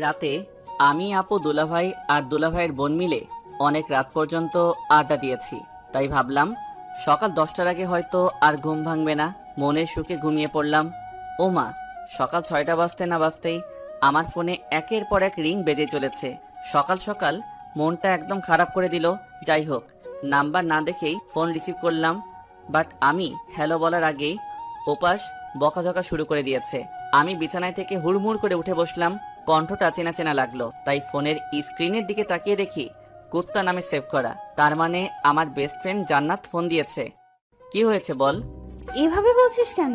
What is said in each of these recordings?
রাতে আমি, আপু, দুলাভাই আর দুলাভাইয়ের বোন মিলে অনেক রাত পর্যন্ত আড্ডা দিয়েছি। তাই ভাবলাম সকাল 10টার আগে হয়তো আর ঘুম ভাঙবে না। মনের সুখে ঘুমিয়ে পড়লাম। ও মা, সকাল 6টা বাজতে না বাজতেই আমার ফোনে একের পর এক রিং বেজে চলেছে। সকাল সকাল মনটা একদম খারাপ করে দিল। যাই হোক, নাম্বার না দেখেই ফোন রিসিভ করলাম। বাট আমি হ্যালো বলার আগেই ওপাশ বকাঝকা শুরু করে দিয়েছে। আমি বিছানায় থেকে হুড়মুড় করে উঠে বসলাম। কণ্ঠটা চেনা চেনা লাগলো, তাই ফোনের স্ক্রিনের দিকে তাকিয়ে দেখি কুত্তা নামে সেভ করা। তার মানে আমার বেস্ট ফ্রেন্ড জান্নাত ফোন দিয়েছে। কি হয়েছে বল? এভাবে বলছিস কেন?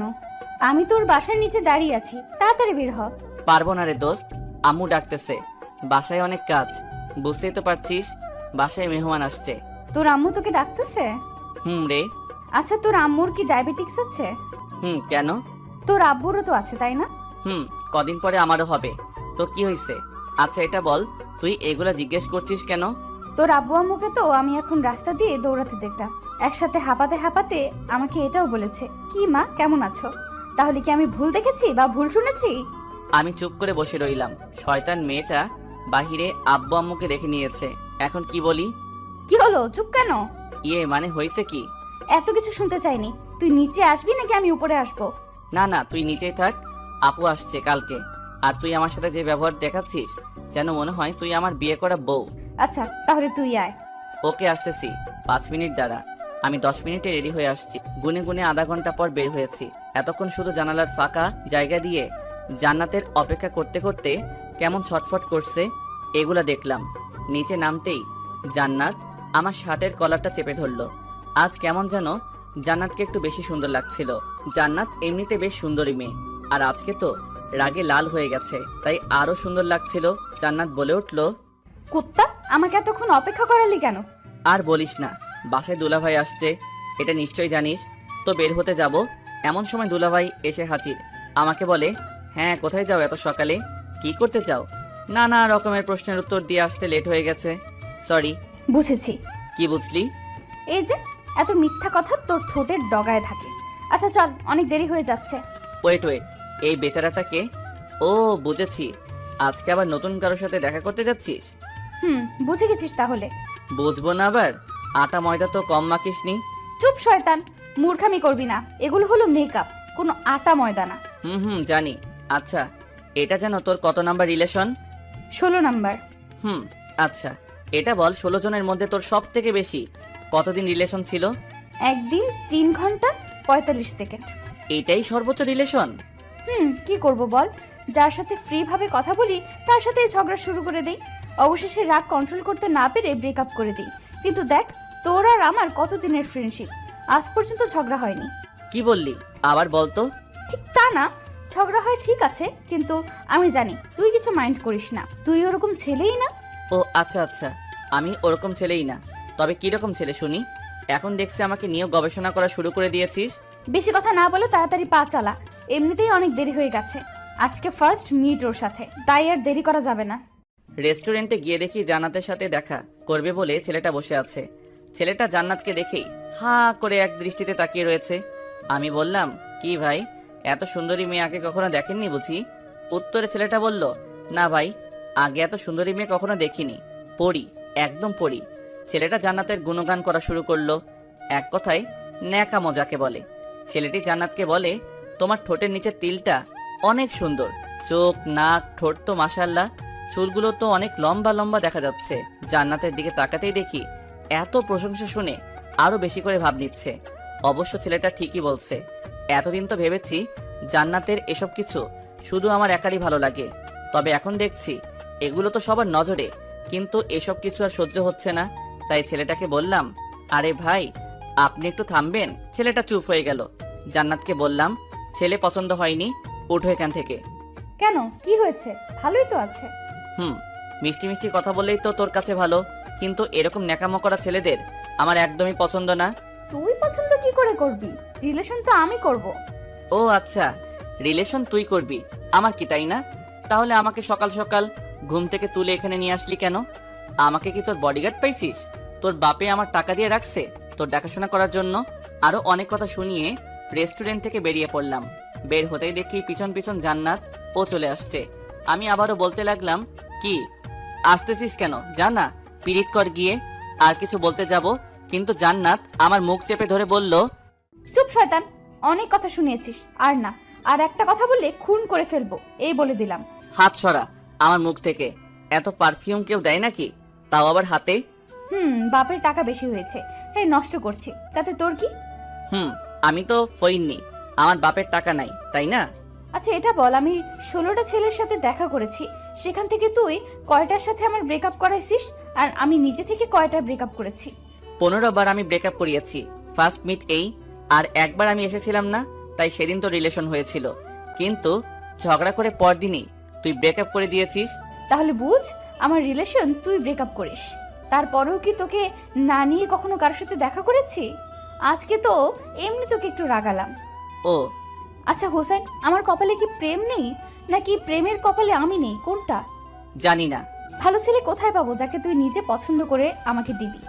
আমি তোর বাসার নিচে দাঁড়িয়ে আছি, তাড়াতাড়ি বের হ। পারবো না রে দোস্ত, আম্মু ডাকতেছে। বাসায় অনেক কাজ, বুঝতেই তো পারছিস। বাসায় মেহমান আসছে। তোর আম্মু তোকে ডাকতেছে? রে। আচ্ছা, তোর আম্মুর কি ডায়াবেটিক্স আছে? কেন? তোর আব্বুরও তো আছে, তাই না? কদিন পরে আমারও হবে। তো কি হয়েছে? আচ্ছা এটা বল, তুই এগুলা জিজ্ঞেস করছিস কেন? তোর আব্বু আম্মুকে তো আমি এখন রাস্তা দিয়ে দৌড়াতে দেখতাম, একসাথে হাঁপাতে হাঁপাতে আমাকে এটাও বলেছে, কি মা কেমন আছো? তাহলে কি আমি ভুল দেখেছি বা ভুল শুনেছি? আমি চুপ করে বসে রইলাম। শয়তান মেয়েটা বাহিরে আব্বু আম্মুকে রেখে নিয়েছে। এখন কি বলি? কি হলো, চুপ কেন? মানে হয়েছে কি? এত কিছু শুনতে চাইনি। তুই নিচে আসবি নাকি আমি উপরে আসবো? না না, তুই নিচেই থাক। আপু আসছে কালকে। আর তুই আমার সাথে যে ব্যবহার দেখাচ্ছিস, যেন মনে হয় তুই আমার বিয়ে করা বউ। আচ্ছা তাহলে তুই আয়। ওকে, আসতেছি। 5 মিনিট দাঁড়া। আমি 10 মিনিটে রেডি হয়ে আসছি। গুনে গুনে আধা ঘন্টা পর বের হয়েছি। এতক্ষণ শুধু জানালার ফাঁকা জায়গা দিয়ে জান্নাতের অপেক্ষা করতে করতে কেমন ছটফট করছে এগুলা দেখলাম। নিচে নামতেই জান্নাত আমার শার্টের কলারটা চেপে ধরলো। আজ কেমন যেন জান্নাতকে একটু বেশি সুন্দর লাগছিল। জান্নাত এমনিতে বেশ সুন্দরী মেয়ে, আর আজকে তো রাগে লাল হয়ে গেছে, তাই আরো সুন্দর লাগছিল। জান্নাত বলে উঠল, কুত্তা, আমাকে এতক্ষণ অপেক্ষা করালি কেন? আর বলিস না, বাসায় দুলাভাই আসছে, এটা নিশ্চয়ই জানিস। তো বের হতে যাব, এমন সময় দুলাভাই এসে হাজির। আমাকে বলে, হ্যাঁ কোথায় যাও এত সকালে? কি করতে চাও? নানা রকমের প্রশ্নের উত্তর দিয়ে আসতে লেট হয়ে গেছে। সরি। বুঝেছি। কি বুঝলি? এই যে এত মিথ্যা কথা তোর ঠোঁটের ডগায় থাকে। আচ্ছা চল, অনেক দেরি হয়ে যাচ্ছে। ওয়েট ওয়েট, এই বেচারাটাকে? ও বুঝেছি, আজকে আবার নতুন কারোর সাথে দেখা করতে যাচ্ছিস। বুঝে গেছিস তাহলে? বুঝবো না আবার, আটা ময়দা তো কম মাখিসনি। চুপ শয়তান, মূর্খামি করবি না। এগুলো হলো মেকআপ, কোনো আটা ময়দা না। জানি। আচ্ছা, এটা যেন তোর কত নাম্বার রিলেশন? 16 নাম্বার। আচ্ছা, এটা বল, 16 জনের মধ্যে তোর সব থেকে বেশি কতদিন রিলেশন ছিল? একদিন 3 ঘন্টা 45 সেকেন্ড। এটাই সর্বোচ্চ রিলেশন? কি করব বল, যার সাথে ফ্রি ভাবে কথা বলি তার সাথে ঝগড়া শুরু করে দেই। অবশেষে রাগ কন্ট্রোল করতে না পেরে ব্রেকআপ করে দিই। কিন্তু দেখ, তোর আর আমার কতদিনের ফ্রেন্ডশিপ, আজ পর্যন্ত ঝগড়া হয়নি। কি বললি? আবার বলতো। ঠিক তা না, ঝগড়া হয় ঠিক আছে, কিন্তু আমি জানি তুই কিছু মাইন্ড করিস না। তুই ওরকম ছেলেই না। ও আচ্ছা আচ্ছা, আমি ওরকম ছেলেই না। তবে কিরকম ছেলে শুনি? এখন দেখছি আমাকে নিয়েও গবেষণা করা শুরু করে দিয়েছিস। বেশি কথা না বলে তাড়াতাড়ি পা চালা, এমনিতেই অনেক দেরি হয়ে গেছে। আজকে ফার্স্ট মিট ওর সাথে, তাই আর দেরি করা যাবে না। রেস্টুরেন্টে গিয়ে দেখি জান্নাতের সাথে দেখা করবে বলে ছেলেটা বসে আছে। ছেলেটা জান্নাতকে দেখেই হা করে এক দৃষ্টিতে তাকিয়ে রয়েছে। আমি বললাম, কি ভাই, এত সুন্দরী মেয়ে আগে কখনো দেখেননি বুঝি? উত্তরে ছেলেটা বলল, না ভাই, আগে এত সুন্দরী মেয়ে কখনো দেখিনি। পড়ি, একদম পড়ি। ছেলেটা জান্নাতের গুণগান করা শুরু করলো। এক কথায় ন্যাকা মজাকে বলে। ছেলেটি জান্নাতকে বলে, তোমার ঠোঁটের নিচের তিলটা অনেক সুন্দর। চোখ, নাক, ঠোঁট তো মাশাআল্লাহ। চুলগুলো তো অনেক লম্বা লম্বা দেখা যাচ্ছে। জান্নাতের দিকে তাকাতেই দেখি এত প্রশংসা শুনে আরো বেশি করে ভাব নিচ্ছে। অবশ্য ছেলেটা ঠিকই বলছে। এতদিন তো ভেবেছি জান্নাতের এসব কিছু শুধু আমার একারই ভালো লাগে, তবে এখন দেখছি এগুলো তো সবার নজরে, কিন্তু এসব কিছু আর সহ্য হচ্ছে না। তাই ছেলেটাকে বললাম, আরে ভাই, আপনি একটু থামবেন। ছেলেটা চুপ হয়ে গেল। জান্নাতকে বললাম, ছেলে পছন্দ হয়নি, উঠো এখান থেকে। কেন, কি হয়েছে? ভালোই তো আছে। মিষ্টি মিষ্টি কথা বললেই তো তোর কাছে ভালো, কিন্তু এরকম ন্যাকামো করা ছেলেদের আমার একদমই পছন্দ না। তুই পছন্দ কি করে করবি? রিলেশন তো আমি করব। ও আচ্ছা, রিলেশন তুই করবি, আমার কি তাই না? তাহলে আমাকে সকাল সকাল ঘুম থেকে তুলে এখানে নিয়ে আসলি কেন? আমাকে কি তোর বডিগার্ড পাইছিস? তোর বাপে আমার টাকা দিয়ে রাখছে তোর দেখাশোনা করার জন্য? আরো অনেক কথা শুনিয়ে রেস্টুরেন্ট থেকে বেরিয়ে পড়লাম। বের হতেই দেখি পিছন পিছন জান্নাত ও চলে আসছে। আমি আবারও বলতে লাগলাম, কি আসতেছিস কেন, জানা পিরিত কর গিয়ে। আর কিছু বলতে যাব, কিন্তু জান্নাত আমার মুখ চেপে ধরে বলল, চুপ শয়তান, অনেক কথা শুনিয়েছিস, আর না, আর একটা কথা বললে খুন করে ফেলবো, এই বলে দিলাম। হাত সরা আমার মুখ থেকে। এত পারফিউম কেউ দেয় নাকি, তাও আবার হাতে? বাপের টাকা বেশি হয়েছে, তাই নষ্ট করছি, তাতে তোর কি? আমি তো ফইননি, আমার বাপের টাকা নাই, তাই না? আচ্ছা এটা বল, আমি 16টা ছেলের সাথে দেখা করেছি, সেখান থেকে তুই কয়টার সাথে আমার ব্রেকআপ করাইছিস, আর আমি নিজে থেকে কয়টা ব্রেকআপ করেছি? 15 বার আমি ব্রেকআপ করিয়েছি। ফার্স্ট মিট এই, আর একবার আমি এসেছিলাম না, তাই সেদিন তো রিলেশন হয়েছিল, কিন্তু ঝগড়া করে পরদিনই তুই ব্রেকআপ করে দিয়েছিস। তাহলে বুঝ, আমার রিলেশন তুই ব্রেকআপ করিস। তারপরেও কি তোকে না নিয়ে কখনো কারোর সাথে দেখা করেছি? আজকে তো এমনি তোকে একটু রাগালাম। ও আচ্ছা হোসেন, আমার কপালে কি প্রেম নেই, নাকি প্রেমের কপালে আমি নেই, কোনটা? জানি না। ভালো ছেলে কোথায় পাবো যাকে তুই নিজে পছন্দ করে আমাকে দিবি?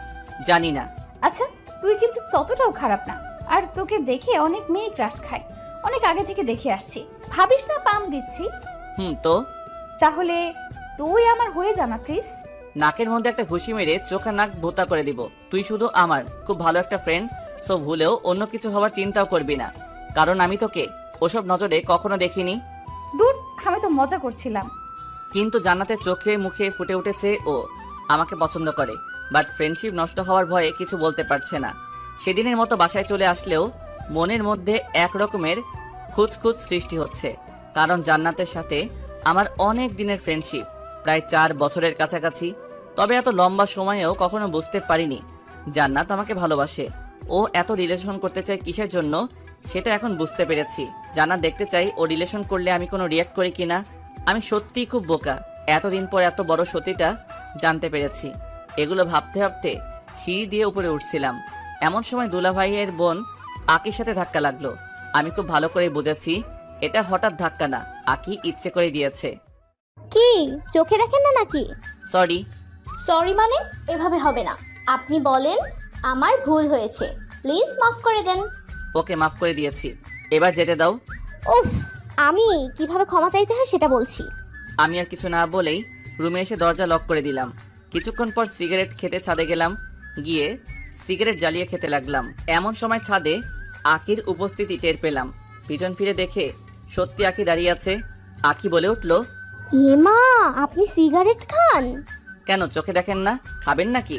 জানি না। আচ্ছা, তুই কিন্তু ততটাও খারাপ না, আর তোকে দেখে অনেক মেয়ে ক্রাশ খায়, অনেক আগে থেকে দেখে আসছি, ভাবিস না পাম দিচ্ছি। তো তাহলে তুই আমার হয়ে যা না প্লিজ। নাকের মধ্যে একটা ঘুষি মেরে চোখা নাক ভোতা করে দিব। তুই শুধু আমার খুব ভালো একটা ফ্রেন্ড, সো ভুলেও অন্য কিছু হওয়ার চিন্তাও করবি না, কারণ আমি তোকে ওসব নজরে কখনো দেখিনি। দূর, আমি তো মজা করছিলাম। কিন্তু জান্নাতের চোখে মুখে ফুটে উঠেছে ও আমাকে পছন্দ করে, বাট ফ্রেন্ডশিপ নষ্ট হওয়ার ভয়ে কিছু বলতে পারছে না। সেদিনের মতো বাসায় চলে আসলেও মনের মধ্যে এক রকমের খুঁতখুঁত সৃষ্টি হচ্ছে, কারণ জান্নাতের সাথে আমার অনেক দিনের ফ্রেন্ডশিপ, প্রায় 4 বছরের কাছাকাছি। তবে এত লম্বা সময়েও কখনো বুঝতে পারিনি জান্নাত আমাকে ভালোবাসে। ও এত রিলেশন করতে চায় কিসের জন্য, সেটা এখন বুঝতে পেরেছি। জান্নাত দেখতে চাই ও রিলেশন করলে আমি কোনো রিয়াক্ট করি কিনা। আমি সত্যিই খুব বোকা, এতদিন পর এত বড় সত্যিটা জানতে পেরেছি। এগুলো ভাবতে ভাবতে সিঁড়ি দিয়ে উপরে উঠছিলাম, এমন সময় দুলাভাইয়ের বোন আকির সাথে ধাক্কা লাগলো। আমি খুব ভালো করে বুঝেছি এটা হঠাৎ ধাক্কা না, আকি ইচ্ছে করে দিয়েছে। কি চোখে দেখেন না নাকি? সরি। সরি মানে? এভাবে হবে না, আপনি বলেন আমার ভুল হয়েছে, প্লিজ মাফ করে দেন। ওকে মাফ করে দিয়েছি, এবার যেতে দাও। উফ, আমি কিভাবে ক্ষমা চাইতে হয় সেটা বলছি। আমি আর কিছু না বলেই রুমে এসে দরজা লক করে দিলাম। কিছুক্ষণ পর সিগারেট খেতে ছাদে গেলাম, গিয়ে সিগারেট জ্বালিয়ে খেতে লাগলাম। এমন সময় ছাদে আকির উপস্থিতি টের পেলাম। পিছন ফিরে দেখে সত্যি আকি দাঁড়িয়ে আছে। আকি বলে উঠল, মা, আপনি সিগারেট খান? কেন চোখে দেখেন না, খাবেন নাকি?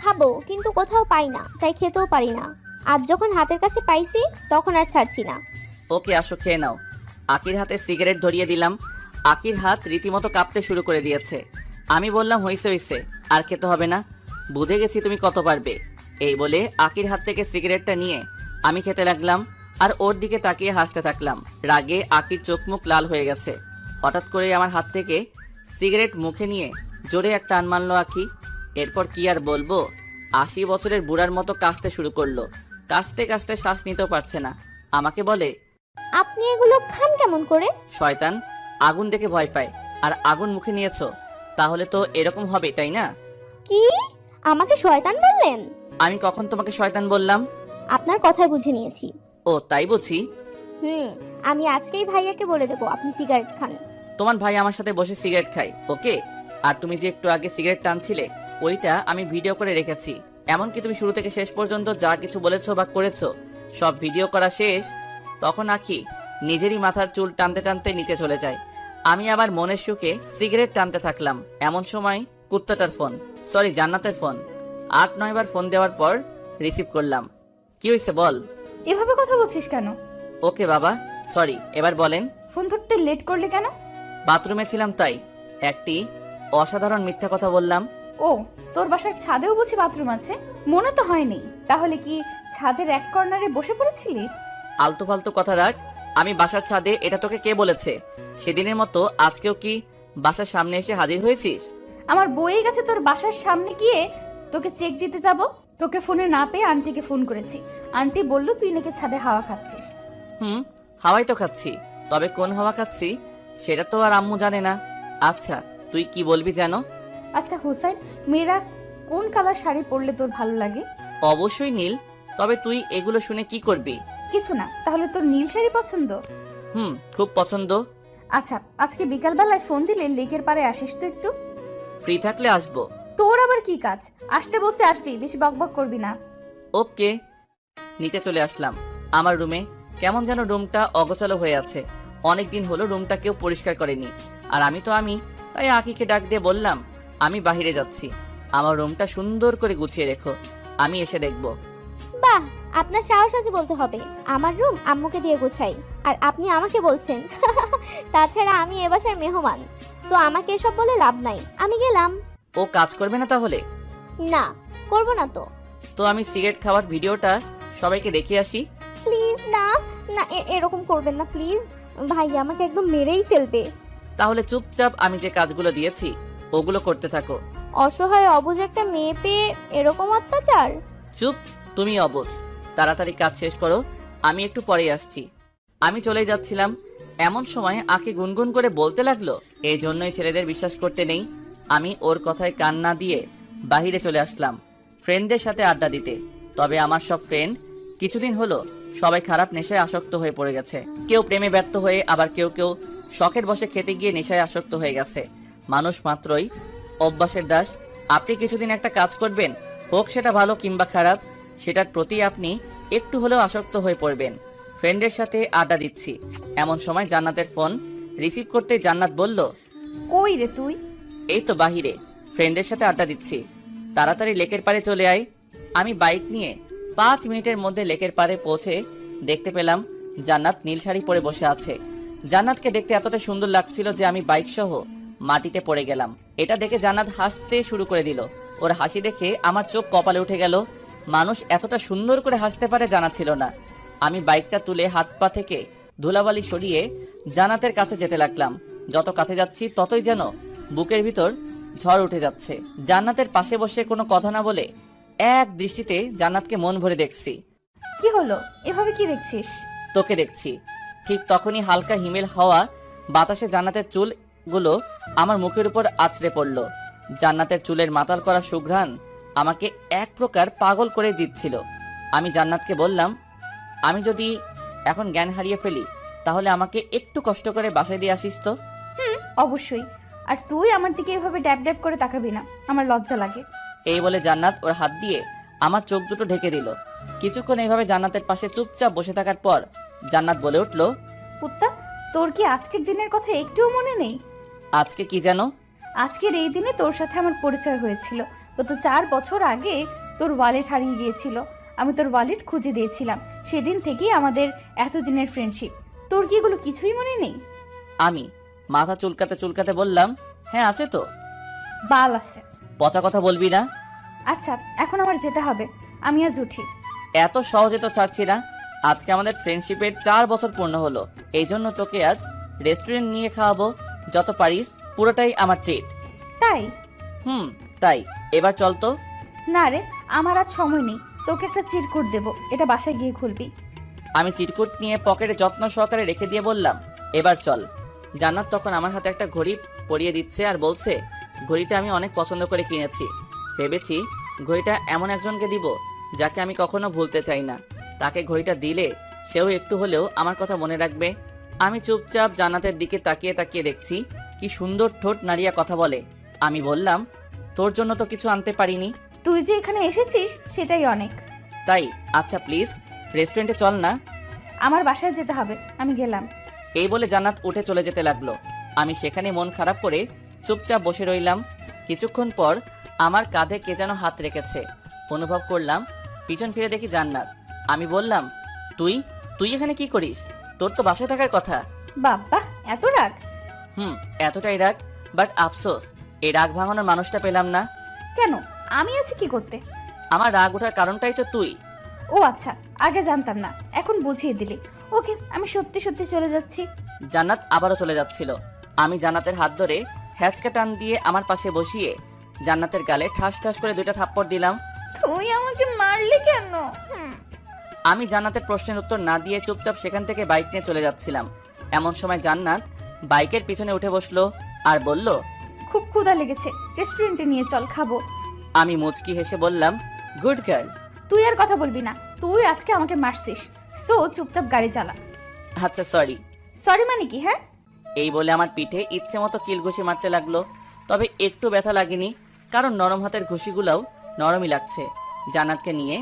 খাবো, কিন্তু কোথাও পাই না, তাই খেতেও পারি না। আজ যখন হাতের কাছে পাইছি তখন আর ছাড়ছি না। ওকে আসো, খেয়ে নাও। আকির হাতে সিগারেট ধরিয়ে দিলাম। আকির হাত রীতিমতো কাঁপতে শুরু করে দিয়েছে। আমি বললাম, হইছে হইছে, আর খেতে হবে না, বুঝে গেছি তুমি কত পারবে। এই বলে আকির হাত থেকে সিগারেটটা নিয়ে আমি খেতে লাগলাম, আর ওর দিকে তাকিয়ে হাসতে থাকলাম। রাগে আকির চোখ মুখ লাল হয়ে গেছে। হঠাৎ করে আমার হাত থেকে সিগারেট মুখে নিয়ে জোরে এক টান মারল আকি। এরপর কি আর বলবো, 80 বছরের বুড়ার মতো কাশতে শুরু করলো। কাশতে কাশতে শ্বাস নিতেও পারছে না। আমাকে বলে, আপনি এগুলো খান কেমন করে? শয়তান, আগুন দেখে ভয় পায়, আর আগুন মুখে নিয়েছো, তাহলে তো এরকম হবে, তাই না? কি, আমাকে শয়তান বললেন? আমি কখন তোমাকে শয়তান বললাম? আপনার কথাই বুঝে নিয়েছি। ও তাই বুঝি। আমি আজকেই ভাইয়াকে বলে দেবো আপনি সিগারেট খান। তোমার ভাই আমার সাথে বসে সিগারেট খায়, ওকে? আর তুমি যে একটু আগে সিগারেট টানছিলে, ওইটা আমি ভিডিও করে রেখেছি। এমনকি তুমি শুরু থেকে শেষ পর্যন্ত যা কিছু বলেছো বা করেছো সব ভিডিও করা শেষ। তখন আঁকি নিজেরই মাথার চুল টানতে টানতে নিচে চলে যায়। আমি আবার মনের সুখে সিগারেট টানতে থাকলাম। এমন সময় কুত্তাটার ফোন, সরি জান্নাতের ফোন। 8-9 বার ফোন দেওয়ার পর রিসিভ করলাম। কি হয়েছে বল। এভাবে কথা বলছিস কেন? ওকে বাবা, সরি, এবার বলেন। ফোন ধরতে লেট করলে কেন? বাথরুমে ছিলাম তাই একটি অসাধারণ মিথ্যা কথা বললাম। ও, তোর বাসার ছাদেও বুঝি বাথরুম আছে? মনে তো হয়নি। তাহলে কি ছাদের এক কর্নারে বসে পড়েছিলি? আলতু ফালতু কথা রাখ। আমি বাসার ছাদে, এটা তোকে কে বলেছে? সেদিনের মতো আজকেও কি বাসার সামনে এসে হাজির হয়েছিস? আমার বইয়ে গেছে তোর বাসার সামনে গিয়ে তোকে চেক দিতে যাব। তোকে ফোনে না পেয়ে আন্টিকে ফোন করেছি। আন্টি বলল তুই নাকি ছাদে হাওয়া খাচ্ছিস। হাওয়াই তো খাচ্ছি, তবে কোন হাওয়া খাচ্ছি সেটা তো আর আম্মু জানে না। আচ্ছা তুই কি বলবি যেন? আচ্ছা হুসাইন, মেয়েরা কোন কালার শাড়ি পরলে তোর ভালো লাগে? অবশ্যই নীল। তবে তুই এগুলো শুনে কি করবি? কিছু না, তাহলে তোর নীল শাড়ি পছন্দ? খুব পছন্দ। আচ্ছা, আজকে বিকালবেলায় ফোন দিলে লেকের পাড়ে আসিস তো একটু। ফ্রি থাকলে আসবো। তোর আবার কি কাজ? আসতে বসতে আসবি, বেশি বকবক করবি না। ওকে। নিচে চলে আসলাম আমার রুমে। কেমন যেন রুমটা অগোছালো হয়ে আছে। অনেক দিন হলো রুমটা কেউ পরিষ্কার করেনি। আর আমি তাই আঁকিকে ডাক দিয়ে বললাম, আমি বাইরে যাচ্ছি, আমার রুমটা সুন্দর করে গুছিয়ে রেখো, আমি এসে দেখব। বাহ, আপনার সাহস আছে বলতে হবে। আমার রুম আম্মুকে দিয়ে গোছাই, আর আপনি আমাকে বলছেন। তাছাড়া আমি এ বাসার মেহমান, সো আমাকে এসব বলে লাভ নাই। আমি গেলাম। ও কাজ করবে না তাহলে? না, করব না তো। তো আমি সিগারেট খাওয়ার ভিডিওটা সবাইকে দেখিয়ে আসি। প্লিজ না, না এরকম করবেন না প্লিজ। ভাই আমাকে একদম মেরেই ফেলবে। তাহলে চুপচাপ আমি যে কাজগুলো দিয়েছি ওগুলো করতে থাকো। অসহায় অবুঝ একটা মেয়ে পেয়ে এরকম অত্যাচার। চুপ, তুমি অবুঝ। তাড়াতাড়ি কাজ শেষ করো, আমি একটু পরেই আসছি। আমি চলে যাচ্ছিলাম, এমন সময় আঁকে গুনগুন করে বলতে লাগলো, এই জন্যই ছেলেদের বিশ্বাস করতে নেই। আমি ওর কথায় কান না দিয়ে বাহিরে চলে আসলাম ফ্রেন্ডদের সাথে আড্ডা দিতে। তবে আমার সব ফ্রেন্ড কিছুদিন হলো সবাই খারাপ নেশায় আসক্ত হয়ে পড়ে গেছে। কেউ প্রেমে ব্যর্থ হয়ে, আবার কেউ কেউ শখের বশে খেতে গিয়ে নেশায় আসক্ত হয়ে গেছে। মানুষ মাত্রই অভ্যাসের দাস। আপনি কিছুদিন একটা কাজ করবেন, হোক সেটা ভালো কিংবা খারাপ, সেটার প্রতি আপনি একটু হলেও আসক্ত হয়ে পড়বেন। ফ্রেন্ডের সাথে আড্ডা দিচ্ছি, এমন সময় জান্নাতের ফোন রিসিভ করতেই জান্নাত বলল, কই রে তুই? এই তো বাহিরে ফ্রেন্ডের সাথে আড্ডা দিচ্ছি, তাড়াতাড়ি লেকের পাড়ে চলে আয়। আমি বাইক নিয়ে 5 মিনিটের মধ্যে লেকের পাড়ে পৌঁছে দেখতে পেলাম জান্নাত নীল শাড়ি পরে বসে আছে। জান্নাতকে দেখতে এতটা সুন্দর লাগছিল যে আমি বাইক সহ মাটিতে পড়ে গেলাম। এটা দেখে জান্নাত হাসতে শুরু করে দিল। ওর হাসি দেখে আমার চোখ কপালে উঠে গেল। মানুষ এতটা সুন্দর করে হাসতে পারে জানা ছিল না। আমি বাইকটা তুলে হাত পা থেকে ধুলাবালি সরিয়ে জান্নাতের কাছে যেতে লাগলাম। যত কাছে যাচ্ছি ততই যেন বুকের ভিতর ঝড় উঠে যাচ্ছে। জান্নাতের পাশে বসে কোনো কথা না বলে এক দৃষ্টিতে জান্নাতকে মন ভরে দেখছি। কি হলো, এভাবে কি দেখছিস? তোকে দেখছি। ঠিক তখনই হালকা হিমেল হাওয়া বাতাসে জান্নাতের চুলগুলো আমার মুখের উপর আছড়ে পড়ল। জান্নাতের চুলের মাতাল করা সুঘ্রাণ আমাকে এক প্রকার পাগল করে দিচ্ছিল। আমি জান্নাতকে বললাম, আমি যদি এখন জ্ঞান হারিয়ে ফেলি তাহলে আমাকে একটু কষ্ট করে বাসায় দিয়ে আসিস তো। অবশ্যই। আর তুই আমার দিকে এভাবে ড্যাব ড্যাব করে তাকাবি না, আমার লজ্জা লাগে। এই বলে জান্নাত ওর হাত দিয়ে আমার চোখ দুটো ঢেকে দিল। কিছুক্ষণ এইভাবে জান্নাতের পাশে চুপচাপ বসে থাকার পর জান্নাত বলে উঠল, কুত্তা, তোর কি আজকের দিনের কথা একটুও মনে নেই? আজকে কি যেন? আজকের এই দিনে তোর সাথে আমার পরিচয় হয়েছিল। গত 4 বছর আগে তোর ওয়ালেট হারিয়ে গিয়েছিল, আমি তোর ওয়ালেট খুঁজে দিয়েছিলাম। সেদিন থেকেই আমাদের এতদিনের ফ্রেন্ডশিপ। তোর কি এগুলো কিছুই মনে নেই? আমি মাথা চুলকাতে চুলকাতে বললাম, হ্যাঁ আছে তো। বাল আছে। পচা কথা বলবি না। আচ্ছা, এখন আমার যেতে হবে, আমি আজ উঠি। এত সহজে তো ছাড়ছি না। আজকে আমাদের ফ্রেন্ডশিপের 4 বছর পূর্ণ হলো, এই জন্য তোকে আজ রেস্টুরেন্ট নিয়ে খাওয়াবো। যত পারিস পুরোটাই আমার ট্রিট। তাই? তাই। এবার চল তো। না রে, আমার আজ সময় নেই। তোকে একটা চিরকুট দেবো, এটা বাসায় গিয়ে খুলবি। আমি চিরকুট নিয়ে পকেটে যত্ন সহকারে রেখে দিয়ে বললাম, এবার চল। জান্নাত তখন আমার হাতে একটা ঘড়ি পরিয়ে দিচ্ছে আর বলছে, ঘড়িটা আমি অনেক পছন্দ করে কিনেছি। ভেবেছি ঘড়িটা এমন একজনকে দিব যাকে আমি কখনো ভুলতে চাই না। তাকে ঘড়িটা দিলে সেও একটু হলেও আমার কথা মনে রাখবে। আমি চুপচাপ জান্নাতের দিকে তাকিয়ে তাকিয়ে দেখছি কি সুন্দর ঠোঁট নাড়িয়া কথা বলে। আমি বললাম, তোর জন্য তো কিছু আনতে পারিনি। তুই যে এখানে এসেছিস সেটাই অনেক। তাই? আচ্ছা প্লিজ রেস্টুরেন্টে চল না। আমার বাসায় যেতে হবে, আমি গেলাম। এই বলে জান্নাত উঠে চলে যেতে লাগলো। আমি সেখানে মন খারাপ করে চুপচাপ বসে রইলাম। কিছুক্ষণ পর আমার কাঁধে কে যেন হাত রেখেছে। অনুভব করলাম, পিছন ফিরে দেখি জান্নাত। আমি বললাম, তুই তুই এখানে কি করিস? তোর তো বাসায় থাকার কথা। বাবা, এত রাগ? এতটাই রাগ, বাট আফসোস এই রাগ ভাঙানোর মানুষটা পেলাম না। কেন, আমি আছি কি করতে? আমার রাগ ওঠার কারণটাই তো তুই। ও আচ্ছা, আগে জানতাম না, এখন বুঝিয়ে দিলি। ওকে, আমি সত্যি সত্যি চলে যাচ্ছি। জান্নাত আবারও চলে যাচ্ছিল। আমি জান্নাতের হাত ধরে হ্যাচকা টান দিয়ে আমার পাশে বসিয়ে জান্নাতের গালে ঠাস ঠাস করে 2টা থাপ্পড় দিলাম। তুই আমাকে মারলি কেন? আমি জান্নাতের প্রশ্নের উত্তর না দিয়ে চুপচাপ সেখান থেকে বাইক নিয়ে চলে যাচ্ছিলাম। এমন সময় জান্নাত বাইকের পিছনে উঠে বসলো আর বলল, খুব ক্ষুধা লেগেছে, রেস্টুরেন্টে নিয়ে চল, খাবো। আমি মুচকি হেসে বললাম, গুড গার্ল। তুই আর কথা বলবি না, তুই আজকে আমাকে মারছিস, তো চুপচাপ গাড়ি চালা। আচ্ছা সরি। সরি মানে কি? হ্যাঁ, এই বলে আমার পিঠে ইচ্ছে মতো কিল ঘুষি মারতে লাগলো। তবে একটু ব্যথা লাগেনি, কারণ নরম হাতের ঘুষিগুলোও নরমই লাগছে। জান্নাতকে নিয়ে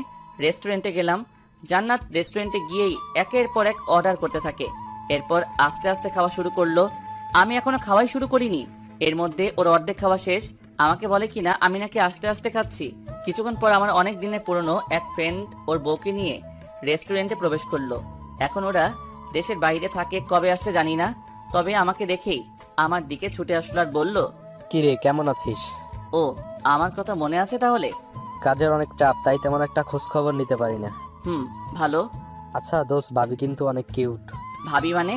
রেস্টুরেন্টে গেলাম। জান্নাত রেস্টুরেন্টে গিয়েই একের পর এক অর্ডার করতে থাকে। এরপর আস্তে আস্তে খাওয়া শুরু করলো। আমি এখনো খাওয়াই শুরু করিনি, এর মধ্যে ওর অর্ধেক খাওয়া শেষ। আমাকে বলে কিনা আমি নাকি আস্তে আস্তে খাচ্ছি। কিছুক্ষণ পর আমার অনেক দিনের পুরনো এক ফ্রেন্ড ওর বউকে নিয়ে রেস্টুরেন্টে প্রবেশ করলো। এখন ওরা দেশের বাইরে থাকে, কবে আসছে জানি না। তবে আমাকে দেখেই আমার দিকে ছুটে আসলো আর বলল, কিরে কেমন আছিস? ও, আমার কথা মনে আছে তাহলে? কাজের অনেক চাপ, তাই তেমন একটা খোঁজ খবর নিতে পারি না। ভালো। আচ্ছা দোস্ত, ভাবি কিন্তু অনেক কিউট। ভাবি মানে?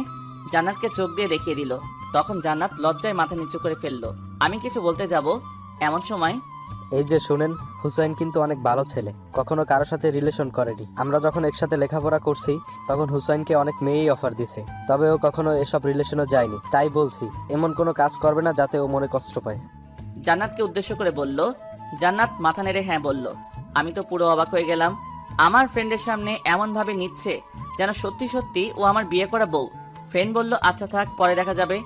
জান্নাতকে চোখ দিয়ে দেখিয়ে দিল। তখন জান্নাত লজ্জায় মাথা নিচু করে ফেললো। আমি কিছু বলতে যাব এমন সময়, এই যে শুনেন, হুসাইন কিন্তু অনেক ভালো ছেলে, কখনো কারোর সাথে রিলেশন করেনি। আমরা যখন একসাথে লেখাপড়া করছি তখন হুসাইনকে অনেক মেয়েই অফার দিছে, তবে ও কখনো এসব রিলেশনও যায়নি। তাই বলছি, এমন কোনো কাজ করবে না যাতে ও মনে কষ্ট পায়। জান্নাতকে উদ্দেশ্য করে বলল। জান্নাত মাথা নেড়ে হ্যাঁ বলল। আমি তো পুরো অবাক হয়ে গেলাম। আমার ফ্রেন্ডের সামনে এমন ভাবে নিচ্ছে যেন সত্যি সত্যি ও আমার বিয়ে করা বউ। ফ্রেন্ড বলল, আচ্ছা থাক, পরে দেখা যাবে,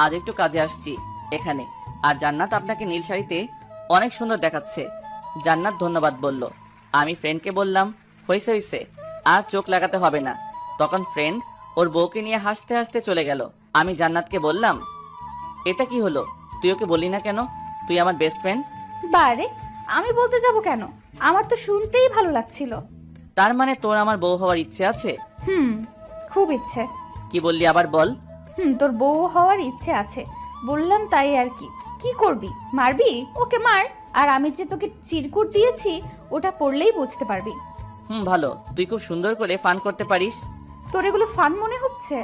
আজ একটু কাজে আসছি এখানে। আর জান্নাত আপনাকে নীল শাড়িতে অনেক সুন্দর দেখাচ্ছে। জান্নাত ধন্যবাদ বলল। আমি ফ্রেন্ডকে বললাম, হয়েছে হয়েছে, আর চোখ লাগাতে হবে না। তখন ফ্রেন্ড ওর বউকে নিয়ে হাসতে হাসতে চলে গেল। আমি জান্নাতকে বললাম, এটা কি হলো? তুই ওকে বললি না কেন? তুই আমার বেস্ট ফ্রেন্ড। বারে, আমি বলতে যাব কেন? আমার তো শুনতেই ভালো লাগছিল। তার মানে তোর আমার বউ হওয়ার ইচ্ছে আছে? খুব ইচ্ছে। কি বললি আবার বল। তোর বউ হওয়ার ইচ্ছে আছে বললাম, তাই আর কি। কি করবি? মারবি? ওকে মার। আর আমি যে তোকে চিরকুট দিয়েছি ওটা পড়লেই বুঝতে পারবি। ভালো, তুই খুব সুন্দর করে ফান করতে পারিস। তোর এগুলো ফান মনে হচ্ছে?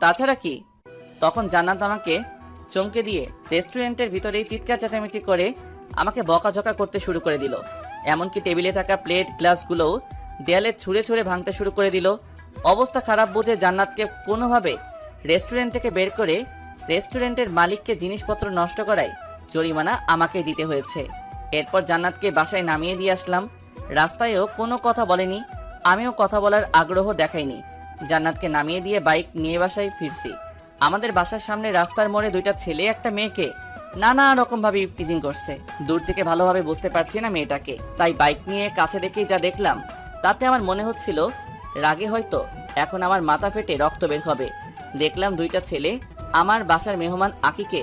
তাছাড়া কি। তখন জান্নাত আমাকে চমকে দিয়ে রেস্টুরেন্টের ভিতরেই চিৎকার চেঁচামেচি করে আমাকে বকাঝকা করতে শুরু করে দিল। এমনকি টেবিলে থাকা প্লেট গ্লাসগুলোও দেয়ালে ছুঁড়ে ছুঁড়ে ভাঙতে শুরু করে দিল। অবস্থা খারাপ বুঝে জান্নাতকে কোনোভাবে রেস্টুরেন্ট থেকে বের করে রেস্টুরেন্টের মালিককে জিনিসপত্র নষ্ট করায় জরিমানা আমাকেই দিতে হয়েছে। এরপর জান্নাতকে বাসায় নামিয়ে দিয়ে আসলাম। রাস্তায়ও কোনো কথা বলেনি, আমিও কথা বলার আগ্রহ দেখাইনি। জান্নাতকে নামিয়ে দিয়ে বাইক নিয়ে বাসায় ফিরছি। আমাদের বাসার সামনে রাস্তার মোড়ে দুইটা ছেলে একটা মেয়েকে নানা রকম ভাবে ইপটিজিং করছে। দূর থেকে ভালোভাবে বুঝতে পারছি না মেয়েটাকে, তাই বাইক নিয়ে কাছে দেখেই যা দেখলাম তাতে আমার মনে হচ্ছিল রাগে হয়তো এখন আমার মাথা ফেটে রক্ত বের হবে। দেখলাম দুইটা ছেলে আমার বাসার মেহমান আখিকে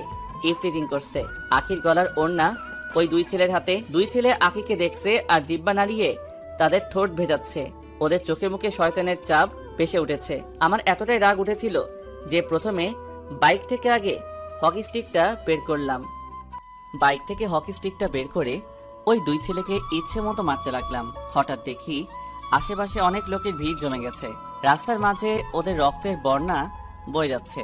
ইপটিজিং করছে। আখির গলার ওড়না ওই দুই ছেলের হাতে। দুই ছেলে আখিকে দেখছে আর জিব্বা নাড়িয়ে তাদের ঠোঁট ভেজাচ্ছে। ওদের চোখে মুখে শয়তানের চাপ ভেসে উঠেছে। আমার এতটাই রাগ উঠেছিল যে প্রথমে বাইক থেকে আগে হকি স্টিকটা বের করলাম। বাইক থেকে হকি স্টিকটা বের করে ওই দুই ছেলেকে ইচ্ছে মতো মারতে লাগলাম। হঠাৎ দেখি আশেপাশে অনেক লোকের ভিড় জমে গেছে। রাস্তার মাঝে ওদের রক্তের বন্যা বয়ে যাচ্ছে।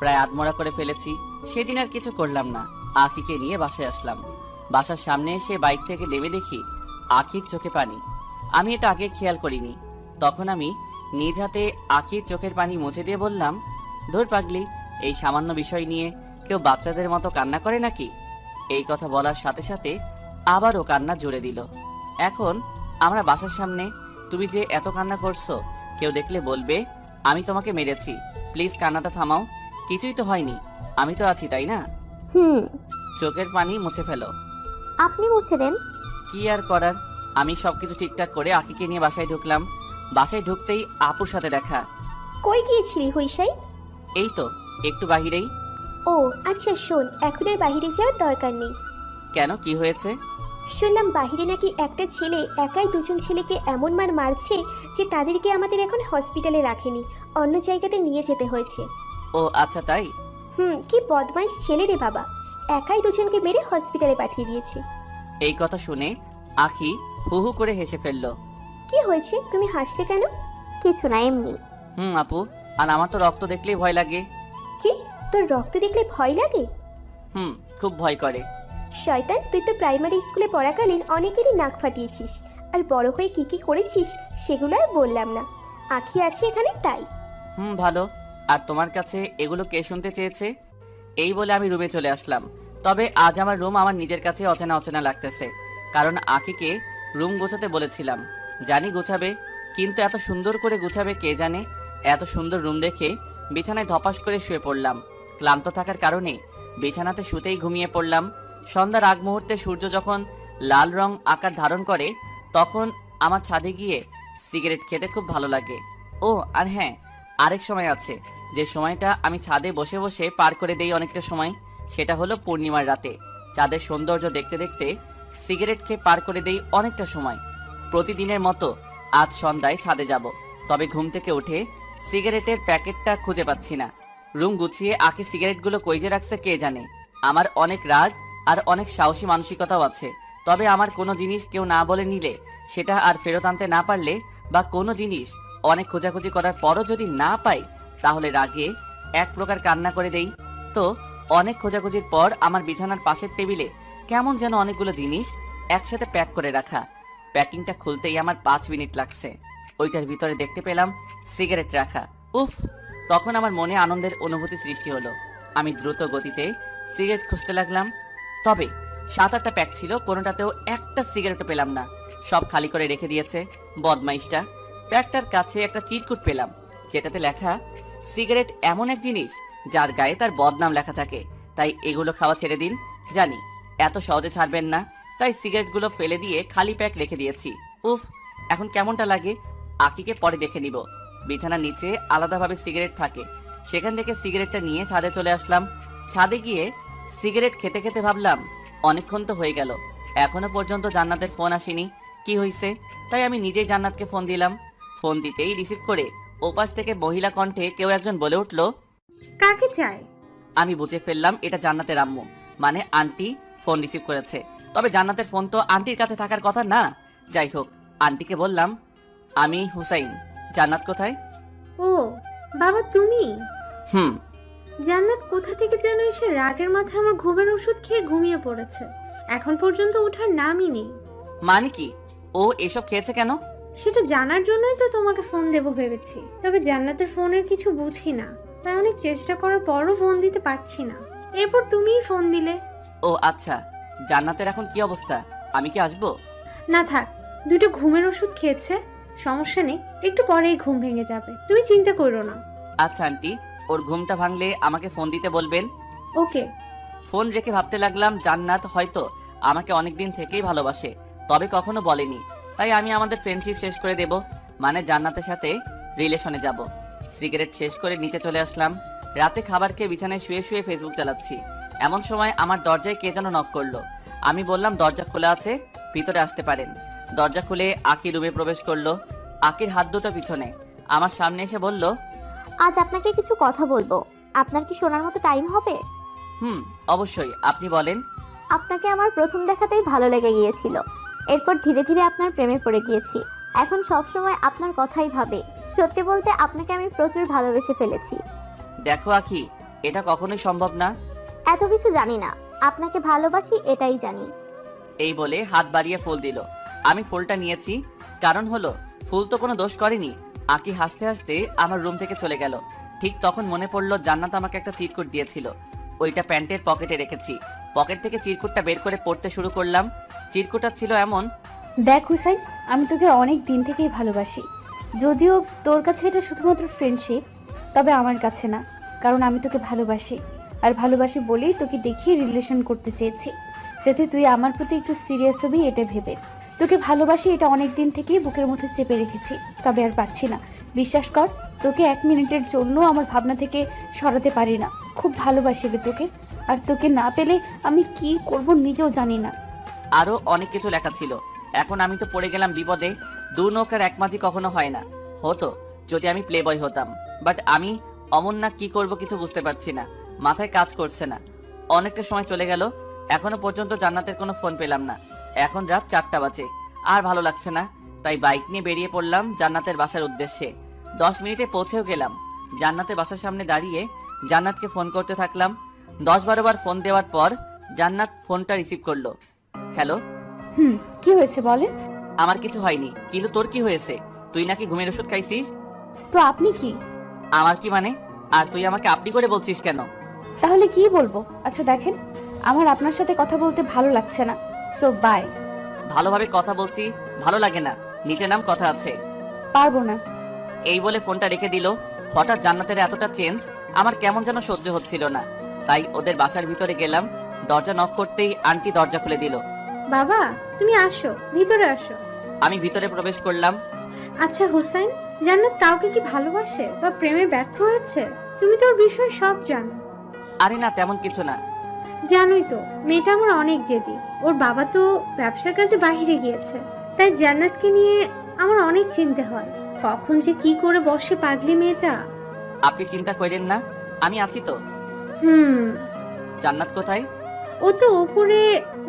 প্রায় আধমরা করে ফেলেছি। সেদিন আর কিছু করলাম না, আখিকে নিয়ে বাসায় আসলাম। বাসার সামনে এসে বাইক থেকে নেমে দেখি আখির চোখে পানি। আমি এটা আগে খেয়াল করিনি। তখন আমি নিজ হাতে আখির চোখের পানি মুছে দিয়ে বললাম, ধুর পাগলি, এই সামান্য বিষয় নিয়ে কেউ বাচ্চাদের মতো কান্না করে নাকি? এই কথা বলার সাথে সাথে আবারও কান্না জুড়ে দিল। এখন আমরা বাসার সামনে, তুমি যে এত কান্না করছো কেউ দেখলে বলবে আমি তোমাকে মেরেছি। প্লিজ কান্নাটা থামাও, কিছুই তো হয়নি, আমি তো আছি, তাই না? চোখের পানি মুছে ফেলো। আপনি মুছে দেন। কি আর করার, আমি সবকিছু ঠিকঠাক করে আখিকে নিয়ে বাসায় ঢুকলাম। বাসায় ঢুকতেই আপুর সাথে দেখা। কই গিয়েছিলি হুইসাই? এই তো একটু বাহিরেই। ও আচ্ছা শোন, এখন আর বাহিরে যাওয়ার দরকার নেই। কেন, কি হয়েছে? শুনলাম বাহিরে নাকি একটা ছেলে একাই দুজন ছেলেকে এমন মার মারছে যে তাদেরকে আমাদের এখন হসপিটালে রাখেনি, অন্য জায়গাতে নিয়ে যেতে হয়েছে। ও আচ্ছা তাই। কি বদমাইশ ছেলে রে বাবা, একাই দুজনকে মেরে হসপিটালে পাঠিয়ে দিয়েছে। এই কথা শুনে আখি হু হু করে হেসে ফেললো। কি হয়েছে, তুমি হাসলে কেন? কিছু না, এমনি। আপু, আর আমার তো রক্ত দেখলেই ভয় লাগে। কি, তোর রক্ত দেখলে ভয় লাগে? খুব ভয় করে। শয়তান, তুই তো প্রাইমারি স্কুলে পড়াকালীন অনেকেরই নাক ফাটিয়েছিস, আর বড় হয়ে কি কি করেছিস সেগুলো আর বললাম না। আখি আছে এখানে তাই। ভালো। আর তোমার কাছে এগুলো কে শুনতে চেয়েছে? এই বলে আমি রুমে চলে আসলাম। তবে আজ আমার রুম আমার নিজের কাছে অচেনা অচেনা লাগতেছে, কারণ আখিকে রুম গোছাতে বলেছিলাম। জানি গোছাবে, কিন্তু এত সুন্দর করে গোছাবে কে জানে। এত সুন্দর রুম দেখে বিছানায় ধপাস করে শুয়ে পড়লাম। ক্লান্ত থাকার কারণে বিছানাতে শুতেই ঘুমিয়ে পড়লাম। সন্ধ্যার আগ মুহূর্তে সূর্য যখন লাল রং আকার ধারণ করে তখন আমার ছাদে গিয়ে সিগারেট খেতে খুব ভালো লাগে। ও আর হ্যাঁ, আরেক সময় আছে যে সময়টা আমি ছাদে বসে বসে পার করে দেই অনেকটা সময়, সেটা হলো পূর্ণিমার রাতে চাঁদের সৌন্দর্য দেখতে দেখতে সিগারেট খেয়ে পার করে দেই অনেকটা সময়। প্রতিদিনের মতো আজ সন্ধ্যায় ছাদে যাব, তবে ঘুম থেকে উঠে সিগারেটের প্যাকেটটা খুঁজে পাচ্ছি না। রুম গুছিয়ে আঁকি সিগারেটগুলো কই যে রাখছে কে জানে। আমার অনেক রাগ আর অনেক সাহসী মানসিকতাও আছে, তবে আমার কোনো জিনিস কেউ না বলে নিলে সেটা আর ফেরত আনতে না পারলে বা কোনো জিনিস অনেক খোঁজাখুঁজি করার পরও যদি না পাই তাহলে রাগে এক প্রকার কান্না করে দেই। তো অনেক খোঁজাখুঁজির পর আমার বিছানার পাশের টেবিলে কেমন যেন অনেকগুলো জিনিস একসাথে প্যাক করে রাখা। প্যাকিংটা খুলতেই আমার 5 মিনিট লাগছে। ওইটার ভিতরে দেখতে পেলাম সিগারেট রাখা। উফ, তখন আমার মনে আনন্দের অনুভূতি সৃষ্টি হলো। আমি দ্রুত গতিতে সিগারেট খুঁজতে লাগলাম, তবে 7-8টা প্যাক ছিল, কোনোটাতেও একটা সিগারেটও পেলাম না। সব খালি করে রেখে দিয়েছে বদমাইশটা। প্যাকটার কাছে একটা চিরকুট পেলাম যেটাতে লেখা, সিগারেট এমন এক জিনিস যার গায়ে তার বদনাম লেখা থাকে, তাই এগুলো খাওয়া ছেড়ে দিন। জানি এত সহজে ছাড়বেন না, তাই সিগারেটগুলো ফেলে দিয়ে খালি প্যাক রেখে দিয়েছি। উফ, এখন কেমনটা লাগে আকিকে পরে দেখে নিব। বিছানার নিচে আলাদাভাবে সিগারেট থাকে, সেখান থেকে সিগারেটটা নিয়ে ছাদে চলে আসলাম। ছাদে গিয়ে সিগারেট খেতে খেতে ভাবলাম অনেকক্ষণ তো হয়ে গেল, এখনো পর্যন্ত জান্নাতের ফোন আসেনি, কি হয়েছে? তাই আমি নিজেই জান্নাতকে ফোন দিলাম। ফোন দিতেই রিসিভ করে ওপাশ থেকে মহিলা কণ্ঠে কেউ একজন বলে উঠল, কাকে চায়? আমি বুঝে ফেললাম এটা জান্নাতের আম্মু, মানে আন্টি ফোন রিসিভ করেছে। তবে জান্নাতের ফোন তো আন্টির কাছে থাকার কথা না। যাই হোক, আন্টিকে বললাম, আমি হুসাইন, জান্নাত কোথায়? ও বাবা, তুমি? হুম। জান্নাত কোথা থেকে যেন এসে রাগের মাথায় আমার ঘুমের ওষুধ খেয়ে ঘুমিয়ে পড়েছে। এখন পর্যন্ত ওঠার নামই নেই। মানে কি, ও এসব খেয়েছে কেন? সেটা জানার জন্যই তো তোমাকে ফোন দেবো ভেবেছি, তবে জান্নাতের ফোনের কিছু বুঝি না, তাই অনেক চেষ্টা করার পরও ফোন দিতে পারছি না। এরপর তুমিই ফোন দিলে। ও আচ্ছা, জান্নাতের এখন কি অবস্থা? আমি কি আসবো? না থাক, দুটো ঘুমের ওষুধ খেয়েছে, সমস্যা নেই, একটু পরেই ঘুম ভেঙে যাবে, তুমি চিন্তা করো না। আচ্ছা আন্টি, ওর ঘুমটা ভাঙলে আমাকে ফোন দিতে বলবেন। ওকে। ফোন রেখে ভাবতে লাগলাম জান্নাত হয়তো আমাকে অনেকদিন থেকেই ভালোবাসে, তবে কখনো বলেনি, তাই আমি আমাদের ফ্রেন্ডশিপ শেষ করে দেব, মানে জান্নাতের সাথে রিলেশনে যাব। সিগারেট শেষ করে নিচে চলে আসলাম। রাতে খাবার খেয়ে বিছানায় শুয়ে শুয়ে ফেসবুক চালাচ্ছি, এমন সময় আমার দরজায় কে যেন নক করলো। আমি বললাম দরজা খোলা আছে, ভিতরে আসতে পারেন। দরজা খুলে আকি রুমে প্রবেশ করলো। আকির হাত দুটো পিছনে আমার সামনে এসে বলল, আজ আপনাকে কিছু কথা বলবো, আপনার কি শোনার মতো টাইম হবে? হুম, অবশ্যই, আপনি বলেন। আপনাকে আমার প্রথম দেখাতেই ভালো লেগে গিয়েছিল, এরপর ধীরে ধীরে আপনার প্রেমে পড়ে গিয়েছি। এখন সব সময় আপনার কথাই ভাবে। সত্যি বলতে আপনাকে আমি প্রচুর ভালোবেসে ফেলেছি। দেখো আখি, এটা কখনোই সম্ভব না। এত কিছু জানি না, আপনাকে ভালোবাসি এটাই জানি। এই বলে হাত বাড়িয়ে ফুল দিল। আমি ফুলটা নিয়েছি, কারণ হলো ফুল তো কোনো দোষ করেনি। আকি হাসতে হাসতে আমার রুম থেকে চলে গেল। ঠিক তখন মনে পড়লো জান্নাত আমাকে একটা চিরকুট দিয়েছিল, ওইটা প্যান্টের পকেটে রেখেছি। পকেট থেকে চিরকুটটা বের করে পড়তে শুরু করলাম। চিরকুটটা ছিল এমন, দেখ হুসাইন, আমি তোকে অনেক দিন থেকেই ভালোবাসি, যদিও তোর কাছে এটা শুধুমাত্র ফ্রেন্ডশিপ, তবে আমার কাছে না, কারণ আমি তোকে ভালোবাসি, আর ভালোবাসি বলেই তোকে দেখিয়ে রিলেশন করতে চেয়েছি, যাতে তুই আমার প্রতি একটু সিরিয়াস হবি এটা ভেবে। তোকে ভালোবাসি এটা অনেক দিন থেকেই বুকের মধ্যে চেপে রেখেছি, তবে আর পারছি না। বিশ্বাস কর, তোকে 1 মিনিটের জন্য আমার ভাবনা থেকে সরাতে পারি না। খুব ভালোবাসি রে তোকে, আর তোকে না পেলে আমি কি করব নিজেও জানি না। আরো অনেক কিছু লেখা ছিল। এখন আমি তো পড়ে গেলাম বিপদে। 2 নৌকার 1 মাঝি কখনো হয় না, হতো যদি আমি প্লে বয় হতাম, বাট আমি অমন না, কি করব কিছু বুঝতে পারছি না, মাথায় কাজ করছে না। অনেকটা সময় চলে গেল, এখনো পর্যন্ত জান্নাতের কোনো ফোন পেলাম না। এখন রাত 4টা বাজে, আর ভালো লাগছে না, তাই বাইক নিয়ে বেরিয়ে পড়লাম জান্নাতের বাসার উদ্দেশ্যে। 10 মিনিটে পৌঁছেও গেলাম। জান্নাতের বাসার সামনে দাঁড়িয়ে জান্নাতকে ফোন করতে থাকলাম। 10-12 বার ফোন দেওয়ার পর জান্নাত ফোনটা রিসিভ করলো। হ্যালো। কি হয়েছে বলেন? আমার কিছু হয়নি, কিন্তু তোর কি হয়েছে? তুই নাকি ঘুমের ওষুধ খাইছিস। তো আপনি কি? আমার কি মানে? আর তুই আমাকে আপনি করে বলছিস কেন? তাহলে কি বলবো? আচ্ছা দেখেন, আমার আপনার সাথে কথা বলতে ভালো লাগছে না, সো বাই। ভালোভাবে কথা বলছি, ভালো লাগে না, নিচে নাম, কথা আছে। পারবো না। এই বলে ফোনটা রেখে দিল। হঠাৎ জান্নাতের এতটা চেঞ্জ আমার কেমন যেন সহ্য হচ্ছিল না। তাই ওদের বাসার ভিতরে গেলাম। দরজা নক করতেই আন্টি দরজা খুলে দিল। বাবা, তুমি আসো, ভিতরে আসো। আমি ভিতরে প্রবেশ করলাম। আচ্ছা হুসাইন, জান্নাত কাউকে কি ভালোবাসে বা প্রেমে ব্যর্থ হয়েছে? তুমি তো ওর বিষয়ে সব জানো। আরে না, তেমন কিছু না। জানোই তো, মেয়েটা আমার অনেক জেদি। ওর বাবা তো ব্যবসার কাজে বাইরে গিয়েছে, তাই জান্নাতকে নিয়ে আমার অনেক চিন্তা হয়। কখন যে কি করে বসে পাগলি মেয়েটা। আপনি চিন্তা করেন না, আমি আছি তো। হুম। জান্নাত কোথায়? ও তো উপরে,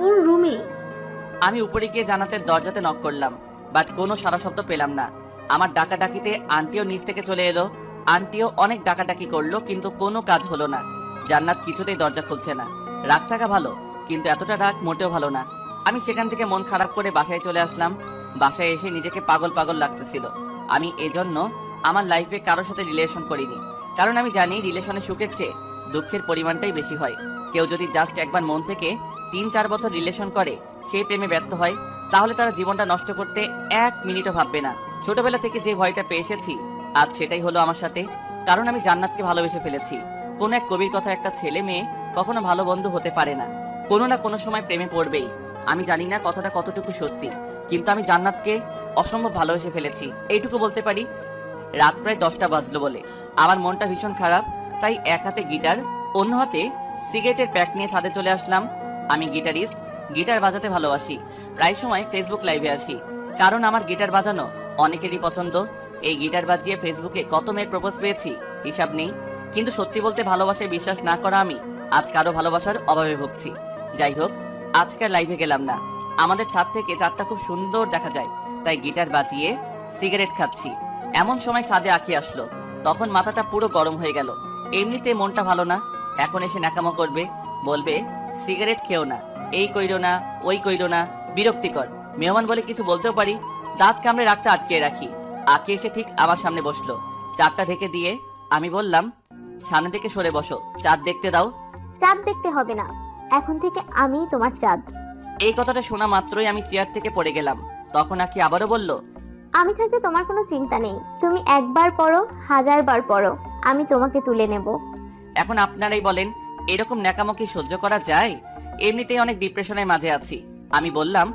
ওর রুমে। আমি উপরে গিয়ে জান্নাতের দরজাতে নক করলাম, বাট কোনো সারা শব্দ পেলাম না। আমার ডাকাডাকিতে আন্টিও নিচ থেকে চলে এলো। আন্টিও অনেক ডাকাডাকি করলো, কিন্তু কোনো কাজ হলো না। জান্নাত কিছুতেই দরজা খুলছে না। রাগ থাকা ভালো, কিন্তু এতটা রাগ মোটেও ভালো না। আমি সেখান থেকে মন খারাপ করে বাসায় চলে আসলাম। বাসায় এসে নিজেকে পাগল পাগল লাগতেছিল। আমি এজন্য আমার লাইফে কারোর সাথে রিলেশন করিনি, কারণ আমি জানি রিলেশনের সুখের চেয়ে দুঃখের পরিমাণটাই বেশি হয়। কেউ যদি জাস্ট একবার মন থেকে 3-4 বছর রিলেশন করে, সেই প্রেমে ব্যর্থ হয়, তাহলে তারা জীবনটা নষ্ট করতে 1 মিনিটও ভাববে না। ছোটবেলা থেকে যে ভয়টা পেয়ে এসেছি, আজ সেটাই হলো আমার সাথে। কারণ আমি জান্নাতকে ভালোবেসে ফেলেছি। কোন এক কবির কথা, একটা ছেলে মেয়ে কখনো ভালো বন্ধু হতে পারে না, কোনো না কোনো সময় প্রেমে পড়বেই। আমি জানি না কথাটা কতটুকু সত্যি, কিন্তু আমি জান্নাতকে অসম্ভব ভালোবেসে ফেলেছি, এইটুকু বলতে পারি। রাত প্রায় 10টা বাজলো বলে আমার মনটা ভীষণ খারাপ। তাই এক হাতে গিটার, অন্য হাতে সিগারেটের প্যাক নিয়ে ছাদে চলে আসলাম। আমি গিটারিস্ট, গিটার বাজাতে ভালোবাসি। প্রায় সময় ফেসবুক লাইভে আসি, কারণ আমার গিটার বাজানো অনেকেরই পছন্দ। এই গিটার বাজিয়ে ফেসবুকে কত মেয়ের প্রপোজ পেয়েছি, হিসাব নেই। কিন্তু সত্যি বলতে ভালোবাসায় বিশ্বাস না করা আমি আজ কারো ভালোবাসার অভাবে ভুগছি। যাই হোক, আজকের লাইভে গেলাম না। আমাদের ছাদ থেকে চাঁদটা খুব সুন্দর দেখা যায়, তাই গিটার বাজিয়ে সিগারেট খাচ্ছি। এমন সময় ছাদে আঁখি আসলো, তখন মাথাটা পুরো গরম হয়ে গেল। এমনিতে মনটা ভালো না, এখন এসে ন্যাকামো করবে, বলবে সিগারেট খেও না, এই কইরো না, ওই কইরো না, বিরক্তিকর। মেহমান বলে কিছু বলতেও পারি, দাঁত কামড়ে রাগটা আটকে রাখি। আঁকি এসে ঠিক আমার সামনে বসলো, চাঁদটা ঢেকে দিয়ে আমি বললাম, সামনে থেকে সরে বসো, চাঁদ দেখতে দাও। চাঁদ দেখতে হবে না, এখন থেকে আমিই তোমার চাঁদ। এই কথাটা শোনা মাত্রই আমি চেয়ার থেকে পড়ে গেলাম। তখন আঁকি আবারও বলল, আমি থাকতে তোমার কোনো চিন্তা নেই, তুমি একবার পড়ো, 1000 বার পড়ো, আমি তোমাকে তুলে নেব। এখন আপনারাই বলেন, এরকম ন্যাকামো কি সহ্য করা যায়? এমনিতেই অনেক ডিপ্রেশনের মাঝে আছি। আমি বললাম,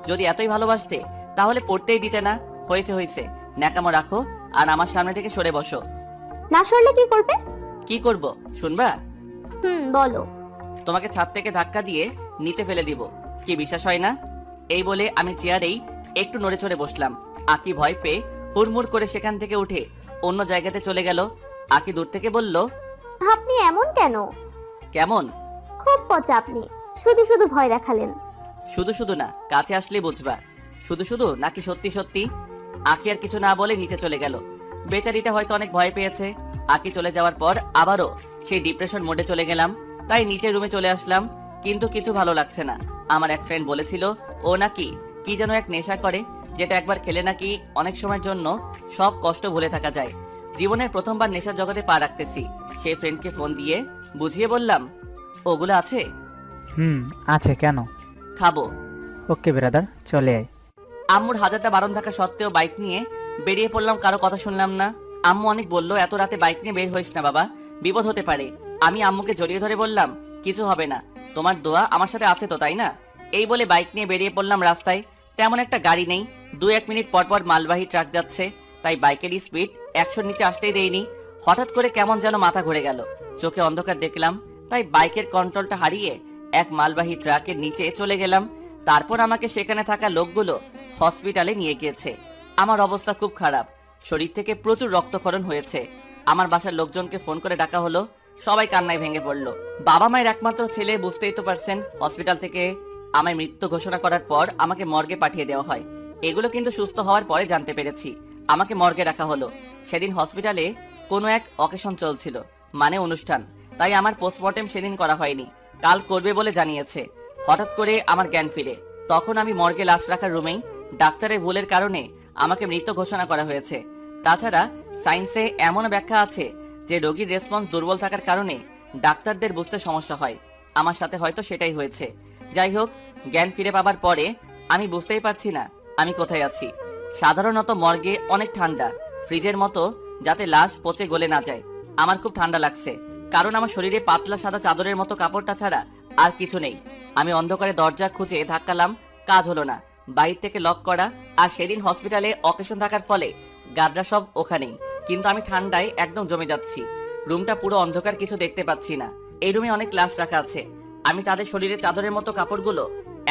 যদি এতই ভালোবাসতে তাহলে পড়তেই দিতে না। হয়েছে, ন্যাকামো রাখো আর আমার সামনে থেকে সরে বসো। না সরলে কি করবে? কি করব শুনবা? বলো। তোমাকে ছাদ থেকে ধাক্কা দিয়ে নিচে ফেলে দিব। কি বিশ্বাস হয় না? এই বলে আমি চেয়ারেই একটু নড়ে চড়ে বসলাম। আকি ভয় পেয়ে হুড়মুড় করে সেখান থেকে উঠে অন্য জায়গাতে চলে গেল। আকি দূর থেকে বলল, আপনি এমন কেন? কেমন? খুব পচা আপনি, শুধু শুধু ভয় দেখালেন। শুধু শুধু না, কাছে আসলে বুঝবা। শুধু শুধু নাকি সত্যি সত্যি? আকি আর কিছু না বলে নিচে চলে গেল। বেচারিটা হয়তো অনেক ভয় পেয়েছে। আকি চলে যাওয়ার পর আবারও সেই ডিপ্রেশন মোডে চলে গেলাম। তাই নিচের রুমে চলে আসলাম, কিন্তু কিছু ভালো লাগছে না। আমার এক ফ্রেন্ড বলেছিল ও নাকি কি যেন এক নেশা করে, যেটা একবার খেলে নাকি অনেক সময়ের জন্য সব কষ্ট ভুলে থাকা যায়। জীবনের প্রথমবার নেশার জগতে পা রাখতেছি। সেই ফ্রেন্ডকে ফোন দিয়ে বুঝিয়ে বললাম, ওগুলো আছে? আছে। কেন? খাবো। ওকে ব্রাদার, চলে আয়। আম্মুর হাজারটা বারণ থাকা সত্ত্বেও বাইক নিয়ে বেরিয়ে পড়লাম। কারো কথা শুনলাম না। আম্মু অনেক বললো, এত রাতে বাইক নিয়ে বের হইস না বাবা, বিপদ হতে পারে। আমি আম্মুকে জড়িয়ে ধরে বললাম, কিছু হবে না, তোমার দোয়া আমার সাথে আছে তো, তাই না? এই বলে বাইক নিয়ে বেরিয়ে পড়লাম। রাস্তায় তেমন একটা গাড়ি নেই, 2-1 মিনিট পর পর মালবাহী ট্রাক যাচ্ছে, তাই বাইকের স্পিড 100-র নিচে আসতেই দেয়নি। হঠাৎ করে কেমন যেন মাথা ঘুরে গেল, চোখে অন্ধকার দেখলাম, তাই বাইকের কন্ট্রোলটা হারিয়ে এক মালবাহী ট্রাকের নিচে চলে গেলাম। তারপর আমাকে সেখানে থাকা লোকগুলো হসপিটালে নিয়ে গিয়েছে। আমার অবস্থা খুব খারাপ, শরীর থেকে প্রচুর রক্তক্ষরণ হয়েছে। আমার বাসার লোকজনকে ফোন করে ডাকা হলো, সবাই কান্নায় ভেঙে পড়লো। বাবা মায়ের একমাত্র ছেলে, বুঝতেই তো পারছেন। হসপিটাল থেকে আমায় মৃত্যু ঘোষণা করার পর আমাকে মর্গে পাঠিয়ে দেওয়া হয়। এগুলো কিন্তু সুস্থ হওয়ার পরে জানতে পেরেছি। আমাকে মর্গে রাখা হলো। সেদিন হসপিটালে কোনো এক অকেশন চলছিল, মানে অনুষ্ঠান, তাই আমার পোস্টমর্টেম সেদিন করা হয়নি, কাল করবে বলে জানিয়েছে। হঠাৎ করে আমার জ্ঞান ফিরে, তখন আমি মর্গে লাশ রাখার রুমেই। ডাক্তারের ভুলের কারণে আমাকে মৃত ঘোষণা করা হয়েছে। তাছাড়া সায়েন্সে এমন ব্যাখ্যা আছে যে রোগীর রেসপন্স দুর্বল থাকার কারণে ডাক্তারদের বুঝতে সমস্যা হয়। আমার সাথে হয়তো সেটাই হয়েছে। যাই হোক, জ্ঞান ফিরে পাবার পরে আমি বুঝতেই পারছি না আমি কোথায় আছি। সাধারণত মর্গে অনেক ঠান্ডা, ফ্রিজের মতো যাতে লাশ পচে গলে না যায়। আমার খুব ঠান্ডা লাগছে, কারণ আমার শরীরে পাতলা সাদা চাদরের মতো কাপড়টা ছাড়া আর কিছু নেই। আমি অন্ধকারে দরজা খুঁজে ধাক্কালাম, কাজ হলো না, বাইরে থেকে লক করা। আর সেদিন হসপিটালে অকেশন থাকার ফলে গার্ডরা সব ওখানেই, কিন্তু আমি ঠান্ডায় একদম জমে যাচ্ছি। রুমটা পুরো অন্ধকার, কিছু দেখতে পাচ্ছি না। এই রুমে অনেক লাশ রাখা আছে। আমি তাদের শরীরে চাদরের মতো কাপড়গুলো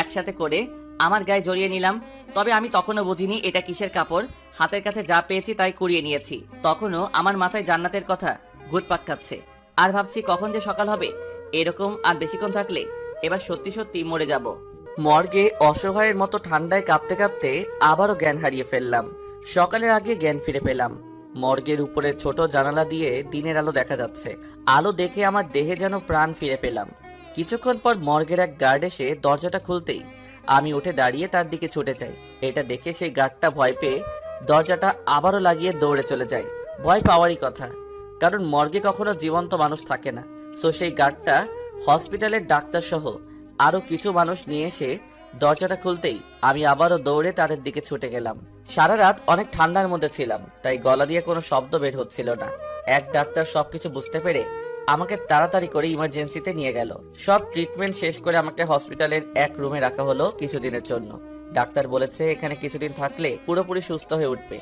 একসাথে করে আমার গায়ে জড়িয়ে নিলাম। তবে আমি তখনও বুঝিনি এটা কিসের কাপড়। হাতের কাছে যা পেয়েছি তাই কুড়িয়ে নিয়েছি। তখনও আমার মাথায় জান্নাতের কথা ঘুরপাক খাচ্ছে, আর ভাবছি কখন যে সকাল হবে। এরকম আর বেশিক্ষণ থাকলে এবার সত্যি সত্যি মরে যাব। মর্গে অসহায়ের মতো ঠান্ডায় কাঁপতে কাঁপতে আবারও জ্ঞান হারিয়ে ফেললাম। সকালের আগে জ্ঞান ফিরে পেলাম। মর্গের উপরে ছোট জানালা দিয়ে দিনের আলো দেখা যাচ্ছে। আলো দেখে আমার দেহে যেন প্রাণ ফিরে পেলাম। কিছুক্ষণ পর মর্গের এক গার্ড এসে দরজাটা খুলতেই আমি উঠে দাঁড়িয়ে তার দিকে ছুটে যাই। এটা দেখে সেই গার্ডটা ভয় পেয়ে দরজাটা আবারও লাগিয়ে দৌড়ে চলে যায়। ভয় পাওয়ারই কথা, কারণ মর্গে কখনো জীবন্ত মানুষ থাকে না। সো সেই গার্ডটা হসপিটালের ডাক্তার সহ আরো কিছু মানুষ নিয়ে এসে দরজাটা খুলতেই আমি আবারও দৌড়ে তাদের দিকে ছুটে গেলাম। সারা রাত অনেক ঠান্ডার মধ্যে ছিলাম, তাই গলা দিয়ে কোনো শব্দ বের হচ্ছিল না। এক ডাক্তার সবকিছু বুঝতে পেরে আমাকে তাড়াতাড়ি করে ইমার্জেন্সিতে নিয়ে গেল। সব ট্রিটমেন্ট শেষ করে আমাকে হসপিটালের এক রুমে রাখা হলো কিছুদিনের জন্য। ডাক্তার বলেছে এখানে কিছুদিন থাকলে পুরোপুরি সুস্থ হয়ে উঠবে।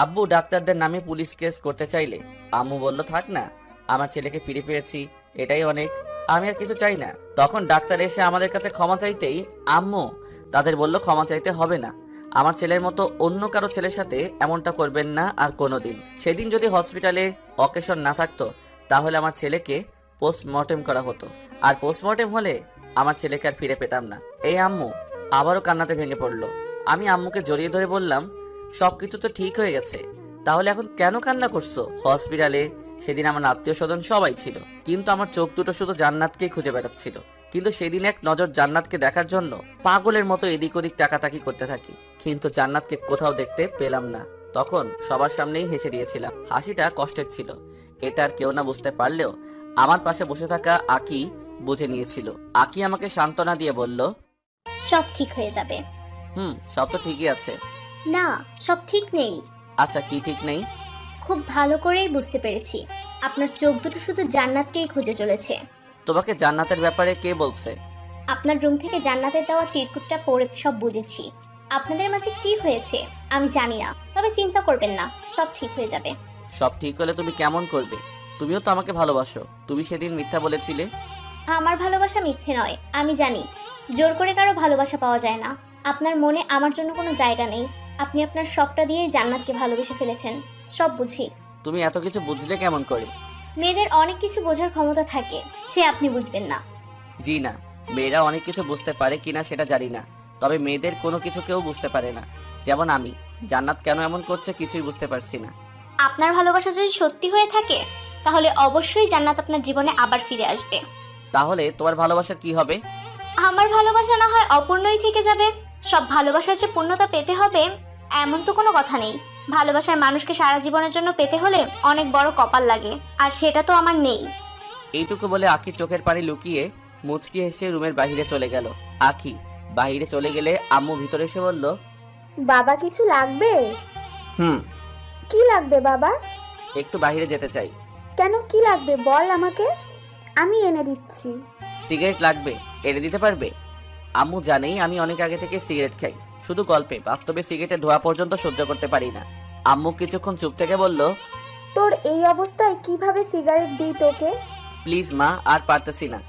আব্বু ডাক্তারদের নামে পুলিশ কেস করতে চাইলে আম্মু বলল থাক না, আমার ছেলেকে ফিরে পেয়েছি, এটাই অনেক, আমি আর কিছু চাই না। তখন ডাক্তার এসে আমাদের কাছে ক্ষমা চাইতেই আম্মু তাদের বলল ক্ষমা চাইতে হবে না, আমার ছেলের মতো অন্য কারো ছেলের সাথে এমনটা করবেন না আর কোনোদিন। সেদিন যদি হসপিটালে অকেশন না থাকতো তাহলে আমার ছেলেকে পোস্টমর্টেম করা হতো, আর পোস্টমর্টেম হলে আমার ছেলেকে আর ফিরে পেতাম না। এই আম্মু আবারও কান্নাতে ভেঙে পড়লো। আমি আম্মুকে জড়িয়ে ধরে বললাম সবকিছু তো ঠিক হয়ে গেছে, তাহলে এখন কেন কান্না করছো? হসপিটালে সেদিন আমার আত্মীয় স্বজন সবাই ছিল, কিন্তু আমার চোখ দুটো শুধু জান্নাতকেই খুঁজে বেড়াচ্ছিল। কিন্তু সেদিন এক নজর জান্নাতকে দেখার জন্য পাগলের মতো এদিক ওদিক তাকাতাকি করতে থাকি, কিন্তু জান্নাতকে কোথাও দেখতে পেলাম না। তখন সবার সামনেই হেসে দিয়েছিলাম। হাসিটা কষ্টের ছিল, এটা আর কেউ না বুঝতে পারলেও আমার পাশে বসে থাকা আকি বুঝে নিয়েছিল। আকি আমাকে সান্ত্বনা দিয়ে বলল, সব ঠিক হয়ে যাবে। সব তো ঠিকই আছে। না, সব ঠিক নেই। আচ্ছা, কি ঠিক নেই? খুব ভালো করেই বুঝতে পেরেছি, আপনার চোখ দুটো শুধু জান্নাতকেই খুঁজে চলেছে। তোমাকে জান্নাতের ব্যাপারে কে বলছে? আপনার রুম থেকে জান্নাতের দেওয়া চিরকুটটা পড়ে সব বুঝেছি। আপনাদের মাঝে কি হয়েছে আমি জানি না, তবে চিন্তা করবেন না, সব ঠিক হয়ে যাবে। সব ঠিক হলে তুমি কেমন করবে? তুমিও তো আমাকে ভালোবাসো, তুমি সেদিন মিথ্যা বলেছিলে। আমার ভালোবাসা মিথ্যে নয়, আমি জানি জোর করে কারো ভালোবাসা পাওয়া যায় না। আপনার মনে আমার জন্য কোনো জায়গা নেই। আপনি আপনার সবটা দিয়েই জান্নাতকে ভালোবেসে ফেলেছেন, সব বুঝি। তুমি এত কিছু বুঝলে কেমন করে? মেয়েদের অনেক কিছু বোঝার ক্ষমতা থাকে, সে আপনি বুঝবেন না। জি না, মেয়েরা অনেক কিছু বুঝতে পারে কিনা সেটা জানি না, তবে মেয়েদের কোনো কিছু কেউ বুঝতে পারে না। যেমন আমি, জান্নাত কেন এমন করছে কিছুই বুঝতে পারছি না। আপনার ভালোবাসা যদি সত্যি হয়ে থাকে তাহলে অবশ্যই জান্নাত আপনার জীবনে আবার ফিরে আসবে। তাহলে তোমার ভালোবাসার কি হবে? আমার ভালোবাসা না হয় অপূর্ণই থেকে যাবে। সব ভালোবাসার যে পূর্ণতা পেতে হবে এমন তো কোনো কথা নেই। ভালোবাসার মানুষকে সারা জীবনের জন্য পেতে হলে অনেক বড় কপাল লাগে, আর সেটা তো আমার নেই। এইটুকু বলে আখি চোখের পানি লুকিয়ে মুচকি হেসে রুমের বাইরে চলে গেল। আখি বাইরে চলে গেলে আম্মু ভিতরে এসে বলল, বাবা কিছু লাগবে? কি লাগবে বাবা? একটু বাইরে যেতে চাই। কেন, কি লাগবে বল আমাকে, আমি এনে দিচ্ছি। সিগারেট লাগবে, এনে দিতে পারবে? আম্মু জানেই আমি অনেক আগে থেকে সিগারেট খাই, শুধু গল্পে, বাস্তবে সিগারেটের ধোয়া পর্যন্ত সহ্য করতে পারি না। আম্মু কিছুক্ষণ চুপ থেকে বলল, তোর এই অবস্থায় কিভাবে সিগারেট দিই তোকে? প্লিজ মা, আর পারতেছি না,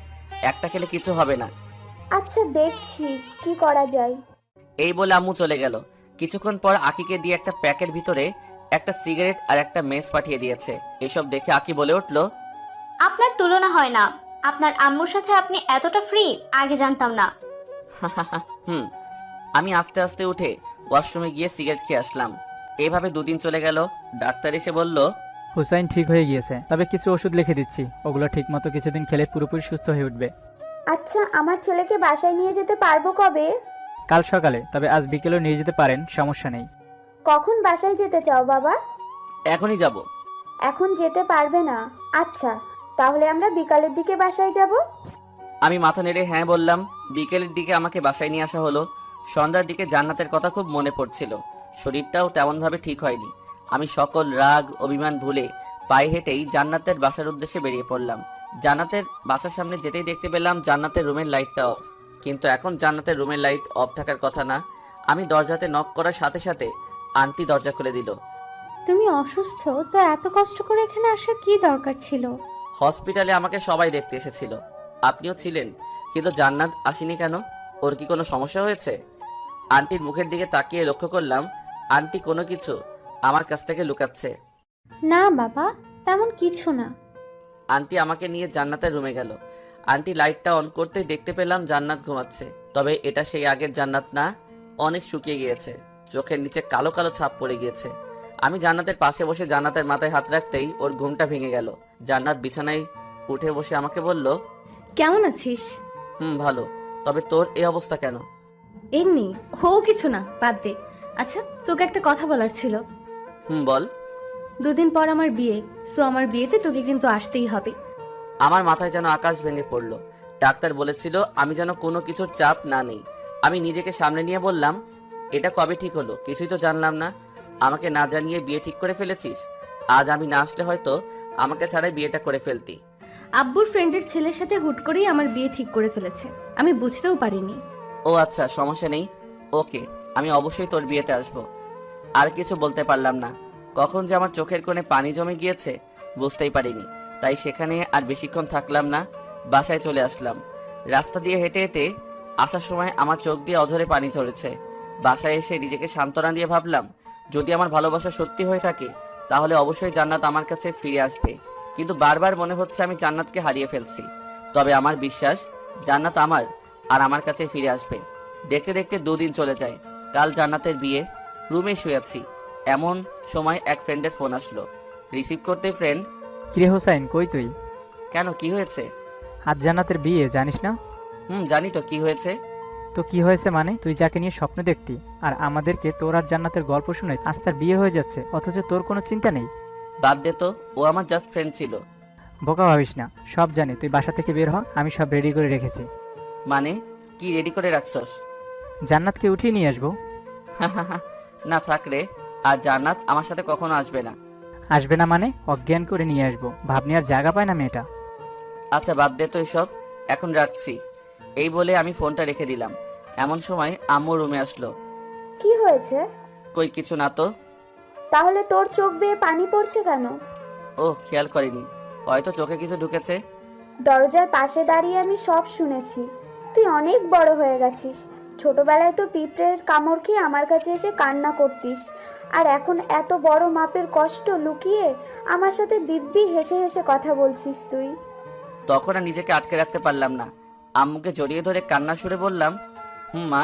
একটা খেলে কিছু হবে না। আচ্ছা দেখছি কি করা যায়। এই বলে আম্মু চলে গেল। কিছুক্ষণ পর আকিকে দিয়ে একটা প্যাকের ভিতরে একটা সিগারেট আর একটা মেস পাঠিয়ে দিয়েছে। এসব দেখে আকি বলে উঠল, আপনার তুলনা হয় না। আপনার আম্মুর সাথে আপনি এতটা ফ্রি আগে জানতাম না। আমি আস্তে আস্তে উঠে ওয়াশরুমে গিয়ে সিগারেট খেয়ে আসলাম। এইভাবে দুদিন চলে গেল। ডাক্তার এসে বলল, হুসাইন ঠিক হয়ে গিয়েছে, তবে কিছু ওষুধ লিখে দিচ্ছি, ওগুলো ঠিকমতো কিছুদিন খেলে পুরোপুরি সুস্থ হয়ে উঠবে। আচ্ছা, আমার ছেলেকে বাসায় নিয়ে যেতে পারবো কবে? কাল সকালে, তবে আজ বিকেলেও নিয়ে যেতে পারেন, সমস্যা নেই। কখন বাসায় যেতে চাও বাবা? এখনই যাব। এখন যেতে পারবে না? আচ্ছা, তাহলে আমরা বিকালের দিকে বাসায় যাব। আমি মাথা নেড়ে হ্যাঁ বললাম। বিকেলের দিকে আমাকে বাসায় নিয়ে আসা হলো। সন্ধ্যার দিকে জান্নাতের কথা খুব মনে পড়ছিল। শরীরটাও তেমনভাবে ঠিক হয়নি। আমি সকল রাগ অভিমান ভুলে পায়ে হেঁটেই জান্নাতের বাসার উদ্দেশ্যে বেরিয়ে পড়লাম। জান্নাতের বাসার সামনে যেতেই দেখতে পেলাম জান্নাতের রুমের লাইটটা অফ। কিন্তু এখন জান্নাতের রুমের লাইট অফ থাকার কথা না। আমি দরজাতে নক করার সাথে সাথে আন্টি দরজা খুলে দিল। তুমি অসুস্থ তো এত কষ্ট করে এখানে আসার কি দরকার ছিল? হসপিটালে আমাকে সবাই দেখতে এসেছিল, আপনিও ছিলেন, কিন্তু জান্নাত আসেনি কেন? ওর কি কোনো সমস্যা হয়েছে? আন্টির মুখের দিকে তাকিয়ে লক্ষ্য করলাম আন্টি কোনো কিছু আমার কাছ থেকে লুকাচ্ছে। না বাবা, তেমন কিছু না। আন্টি আমাকে নিয়ে জান্নাতের রুমে গেল। আন্টি লাইটটা অন করতেই দেখতে পেলাম জান্নাত ঘুমাচ্ছে। তবে এটা সেই আগের জান্নাত না, অনেক শুকিয়ে গিয়েছে, চোখের নিচে কালো কালো ছাপ পড়ে গিয়েছে। আমি জান্নাতের পাশে বসে জান্নাতের মাথায় হাত রাখতেই ওর ঘুমটা ভেঙে গেল। জান্নাত বিছানায় উঠে বসে আমাকে বলল, কেমন আছিস? ভালো। তবে তোর এই অবস্থা কেন? এমনি কিছু না, বাদ দে। আচ্ছা, তোকে একটা কথা বলার ছিল। বল। 2 দিন পর আমার বিয়ে, সো আমার বিয়েতে তোকে কিন্তু আসতেই হবে। আমার মাথায় যেন আকাশ ভেঙে পড়লো। ডাক্তার বলেছিল আমি যেন কোনো কিছুর চাপ না নেই। আমি নিজেকে সামনে নিয়ে বললাম, এটা কবে ঠিক হলো? কিছুই তো জানলাম না। আমাকে না জানিয়ে বিয়ে ঠিক করে ফেলেছিস। আজ আমি না আসলে হয়তো আমাকে ছাড়াই বিয়েটা করে ফেলতি। আব্বুর ফ্রেন্ডের ছেলের সাথে হুট করেই আমার বিয়ে ঠিক করে ফেলেছে, আমি বুঝতেও পারিনি। ও আচ্ছা, সমস্যা নেই। ওকে, আমি অবশ্যই তোর বিয়েতে আসব। আর কিছু বলতে পারলাম না। কখন যে আমার চোখের কোণে পানি জমে গিয়েছে বুঝতেই পারিনি। তাই সেখানে আর বেশিক্ষণ থাকলাম না, বাসায় চলে আসলাম। রাস্তা দিয়ে হেঁটে হেঁটে আসার সময় আমার চোখ দিয়ে অঝরে পানি ঝরেছে। বাসায় এসে নিজেকে সান্ত্বনা দিয়ে ভাবলাম, যদি আমার ভালোবাসা সত্যি হয়ে থাকে তাহলে অবশ্যই জান্নাত আমার কাছে ফিরে আসবে। কিন্তু বারবার মনে হচ্ছে আমি জান্নাতকে হারিয়ে ফেলছি। তবে আমার বিশ্বাস জান্নাত আমার আর আমার কাছে ফিরে আসবে। দেখতে দেখতে 2 দিন চলে যায়। কাল জান্নাতের বিয়ে। রুমে শুয়ে আছি, এমন সময় এক ফ্রেন্ডের ফোন আসলো। রিসিভ করতে ফ্রেন্ড, কিরে হোসাইন, কই তুই? কেন, কি হয়েছে? আজ জান্নাতের বিয়ে, জানিস না? জানি তো, কি হয়েছে? তো কি হয়েছে মানে? তুই যাকে নিয়ে স্বপ্ন দেখতি আর আমাদেরকে তোর আর জান্নাতের গল্প শুনে আজ তার বিয়ে হয়ে যাচ্ছে, অথচ তোর কোনো চিন্তা নেই। বাদ দে তো, ও আমার জাস্ট ফ্রেন্ড ছিল। বোকা ভাবিস না, সব জানি। তুই বাসা থেকে বের হ, আমি সব রেডি করে রেখেছি। মানে কি রেডি করে রাখছস? জান্নাতকে উঠিয়ে নিয়ে আসবো। না থাক রে, আর জান্নাত আমার সাথে কখনো আসবে না। আসবে না মানে? অজ্ঞান করে নিয়ে আসবো। ভাবনি আর জায়গা পায় না মেয়েটা। আচ্ছা বাদ দে তো এসব, এখন রাখছি। এই বলে আমি ফোনটা রেখে দিলাম। এমন সময় আম্মু রুমে আসলো। কি হয়েছে? কই কিছু না তো। তাহলে তোর চোখ বেয়ে পানি পড়ছে কেন? ও খেয়াল করিনি, হয়তো চোখে কিছু ঢুকেছে। দরজার পাশে দাঁড়িয়ে আমি সব শুনেছি। তুই অনেক বড় হয়ে গেছিস। ছোটবেলায় তো পিঁপড়ের কামড় খেয়ে আমার কাছে এসে কান্না করতিস, আর এখন এত বড় মাপের কষ্ট লুকিয়ে আমার সাথে দিব্যি হেসে হেসে কথা বলছিস তুই। তখন আর নিজেকে আটকে রাখতে পারলাম না। আম্মুকে জড়িয়ে ধরে কান্না সুরে বললাম, মা,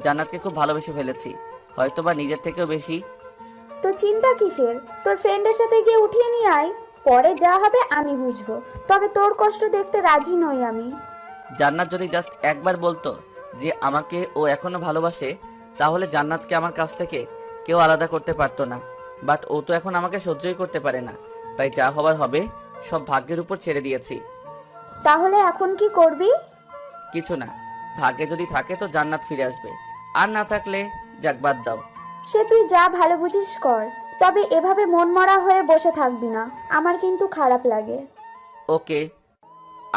জান্নাতকে খুব ভালোবেসে ফেলেছি, হয়তোবা নিজের থেকেও বেশি। তো চিন্তা কিসের? তোর ফ্রেন্ডের সাথে গিয়ে উঠিয়ে নিয়ে আয়, পরে যা হবে আমি বুঝবো। তবে তোর কষ্ট দেখতে রাজি নই আমি। জান্নাত যদি জাস্ট একবার বলতো যে আমাকে ও এখনো ভালোবাসে, তাহলে জান্নাতকে আমার কাছ থেকে কেউ আলাদা করতে পারতো না। বাট ও তো এখন আমাকে সহ্যই করতে পারে না। তাই যা হবার হবে সব ভাগ্যের উপর ছেড়ে দিয়েছি। তাহলে এখন কি করবি? কিছু না, ভাগ্যে যদি থাকে তো জান্নাত ফিরে আসবে, আর না থাকলে যাক, বাদ দাও। সে তুই যা ভালো বুঝিস কর, তবে এভাবে মনমরা হয়ে বসে থাকবি না, আমার কিন্তু খারাপ লাগে। ওকে।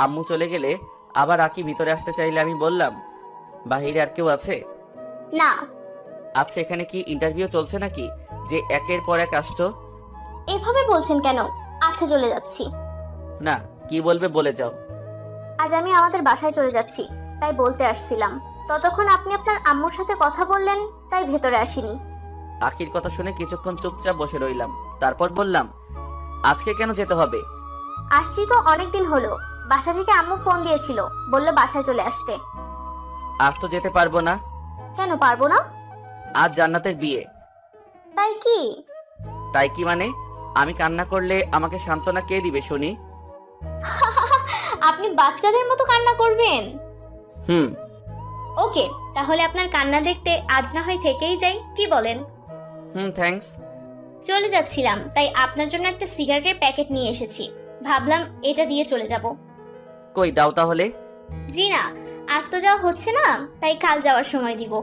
আম্মু চলে গেলে আবার আকি ভিতরে আসতে চাইলে আমি বললাম, বাহিরে আর কেউ আছে? না। আচ্ছা, এখানে কি ইন্টারভিউ চলছে নাকি যে একের পর এক আসছো? এভাবে বলছেন কেন? আচ্ছা, চলে যাচ্ছি। না, কি বলবে বলে যাও। আজ আমি আমাদের বাসায় চলে যাচ্ছি, তাই বলতে আসছিলাম। ততক্ষণ আপনি আপনার আম্মুর সাথে কথা বললেন, তাই ভেতরে আসিনি। আখির কথা শুনে কিছুক্ষণ চুপচাপ বসে রইলাম। তারপর বললাম, আজকে কেন যেতে হবে? আসছি তো অনেক দিন হলো। বাসা থেকে আম্মু ফোন দিয়েছিল, বলল বাসায় চলে আসতে। আজ তো যেতে পারবো না। কেন পারবো না? আজ জান্নাতের বিয়ে। তাই কি? তাই কি মানে? আমি কান্না করলে আমাকে সান্ত্বনা কে দিবে শুনি? আপনি বাচ্চাদের মতো কান্না করবেন? হুম। ওকে, তাহলে আপনার কান্না দেখতে আজ না হয় থেকেই যাই, কি বলেন? থ্যাঙ্কস। চলে যাচ্ছিলাম, তাই আপনার জন্য একটা সিগারেটের প্যাকেট নিয়ে এসেছি। ভাবলাম এটা দিয়ে চলে যাব। কই দাও তাহলে। জি না, আজ তো যাওয়া হচ্ছে না, তাই কাল যাওয়ার সময় দিব।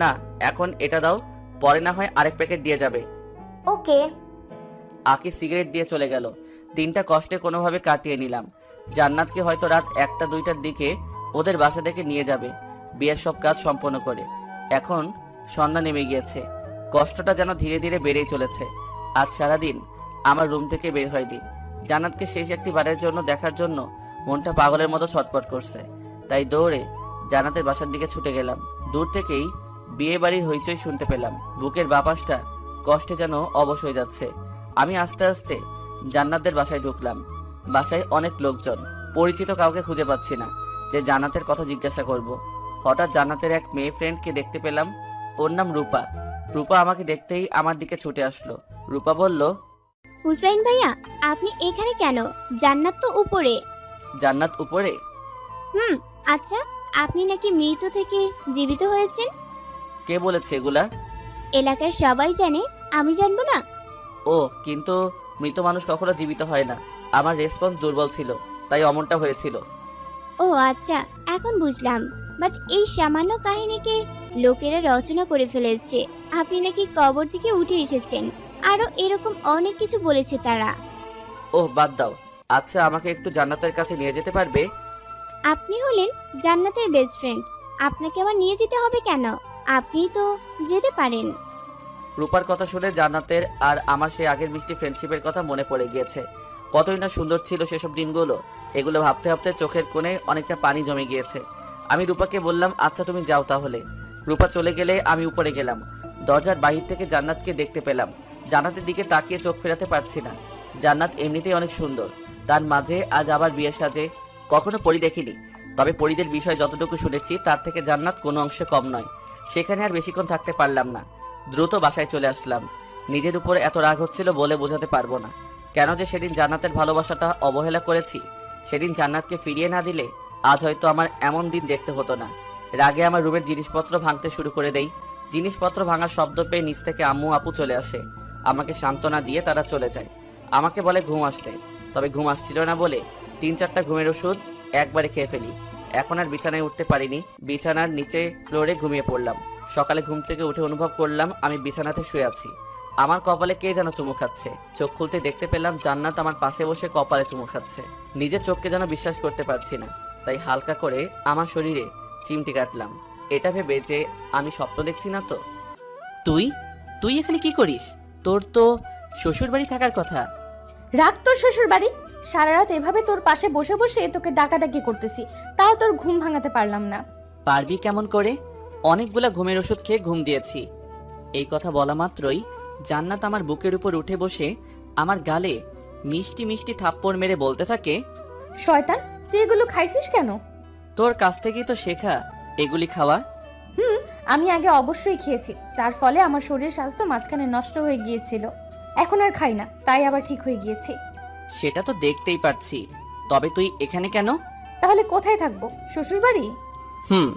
না, এখন এটা দাও, পরে না হয় আরেক প্যাকেট দিয়ে যাবে। ওকে। আকি সিগারেট দিয়ে চলে গেল। দিনটা কষ্টে কোনোভাবে কাটিয়ে নিলাম। জান্নাতকে হয়তো রাত 1টা-2টার দিকে ওদের বাসা থেকে নিয়ে যাবে বিয়ের সব কাজ সম্পন্ন করে। এখন সন্ধ্যা নেমে গিয়েছে। কষ্টটা যেন ধীরে ধীরে বেড়েই চলেছে। আজ সারাদিন আমার রুম থেকে বের হয়নি। জান্নাতকে শেষ একটি বারের জন্য দেখার জন্য মনটা পাগলের মতো ছটফট করছে। তাই দৌড়ে জান্নাতের বাসার দিকে ছুটে গেলাম। দূর থেকেই বিয়ে বাড়ির হইচই শুনতে পেলাম। বুকের বাপাসটা কষ্টে যেন অবশ হয়ে যাচ্ছে। আমি আস্তে আস্তে জান্নাতের বাসায় ঢুকলাম। বাসায় অনেক লোকজন। পরিচিত কাউকে খুঁজে পাচ্ছি না যে জান্নাতের কথা জিজ্ঞাসা করব। হঠাৎ জান্নাতের এক মেয়ে ফ্রেন্ডকে দেখতে পেলাম। ওর নাম রূপা। রূপা আমাকে দেখতেই আমার দিকে ছুটে আসলো। রূপা বলল, হুসাইন ভাইয়া, আপনি এখানে কেন? জান্নাত তো উপরে। জান্নাত উপরে? আচ্ছা, আপনি নাকি মৃত থেকে জীবিত হয়েছেন। কে বলেছে এগুলা? এলাকার সবাই জানে, আমি জানবো না? ও, কিন্তু মৃত মানুষ কখনো জীবিত হয় না। আমার রেসপন্স দুর্বল ছিল, তাই অমনটা হয়েছিল। ও আচ্ছা, এখন বুঝলাম। বাট এই সামান্য কাহিনীকে লোকেরা রচনা করে ফেলেছে। আপনি নাকি কবর থেকে উঠে এসেছেন, আরো এরকম অনেক কিছু বলেছে তারা। ওহ, বাদ দাও। আচ্ছা, আমাকে একটু জান্নাতের কাছে নিয়ে যেতে পারবে? আপনি হলেন জান্নাতের বেস্ট ফ্রেন্ড, আপনাকে আবার নিয়ে যেতে হবে কেন? আপনি তো যেতে পারেন। রূপার কথা শুনে জান্নাতের আর আমার সেই আগের মিষ্টি ফ্রেন্ডশিপের কথা মনে পড়ে গিয়েছে। কতই না সুন্দর ছিল সেসব দিনগুলো। এগুলো ভাবতে ভাবতে চোখের কোণে অনেকটা পানি জমে গিয়েছে। আমি রূপাকে বললাম, আচ্ছা তুমি যাও তাহলে। রূপা চলে গেলে আমি উপরে গেলাম। দরজার বাহির থেকে জান্নাতকে দেখতে পেলাম। জান্নাতের দিকে তাকিয়ে চোখ ফেরাতে পারছি না। জান্নাত এমনিতেই অনেক সুন্দর, তার মাঝে আজ আবার বিয়ের সাজে। কখনো পরি দেখিনি, তবে পরিদের বিষয়ে যতটুকু শুনেছি তার থেকে জান্নাত কোনো অংশে কম নয়। সেখানে আর বেশিক্ষণ থাকতে পারলাম না। দ্রুত বাসায় চলে আসলাম। নিজের উপরে এত রাগ হচ্ছিল বলে বোঝাতে পারবো না। কেন যে সেদিন জান্নাতের ভালোবাসাটা অবহেলা করেছি। সেদিন জান্নাতকে ফিরিয়ে না দিলে আজ হয়তো আমার এমন দিন দেখতে হতো না। রাগে আমার রুমের জিনিসপত্র ভাঙতে শুরু করে দেই। জিনিসপত্র ভাঙার শব্দ পেয়ে নিচ থেকে আম্মু আপু চলে আসে। আমাকে সান্ত্বনা দিয়ে তারা চলে যায়। আমাকে বলে ঘুম আসতে, তবে ঘুম আসছিল না বলে 3-4টা ঘুমের ওষুধ একবারে খেয়ে ফেলি। এখন আর বিছানায় উঠতে পারিনি। বিছানার নিচে ফ্লোরে ঘুমিয়ে পড়লাম। সকালে ঘুম থেকে উঠে অনুভব করলাম আমি বিছানাতে শুয়ে আছি। আমার কপালে কে যেন চুমু খাচ্ছে। চোখ খুলতে দেখতে পেলাম জান্নাত আমার পাশে বসে কপালে চুমু খাচ্ছে। নিজের চোখকে যেন বিশ্বাস করতে পারছি না, তাই হালকা করে আমার শরীরে চিমটি কাটলাম, এটা ভেবে যে আমি স্বপ্ন দেখছি না তো। তুই তুই এখানে কি করিস? তোর তো শ্বশুর বাড়ি থাকার কথা। রাখ তোর শ্বশুর বাড়ি। সারা রাত এভাবে তোর পাশে বসে বসে তোকে ডাকাডাকি করতেছি, তাও তোর ঘুম ভাঙাতে পারলাম না। পারবি কেমন করে? অনেকগুলা ঘুমের ওষুধ খেয়ে ঘুম দিয়েছি। এই কথা বলা মাত্রই জান্নাত আমার বুকের উপর উঠে বসে আমার গালে মিষ্টি মিষ্টি থাপ্পড় মেরে বলতে থাকে, শয়তান, তুই এগুলো খাইছিস কেন? তোর কাছ থেকেই তো শেখা এগুলি খাওয়া। আমি আগে অবশ্যই খেয়েছি, যার ফলে আমার শরীর স্বাস্থ্য মাঝখানে নষ্ট হয়ে গিয়েছিল। এখন আর খাই না, তাই আবার ঠিক হয়ে গিয়েছে। সেটা তো দেখতেই পাচ্ছি, তবে তুই এখানে কেন? তাহলে কোথায় থাকবো? শ্বশুর বাড়ি? হুম।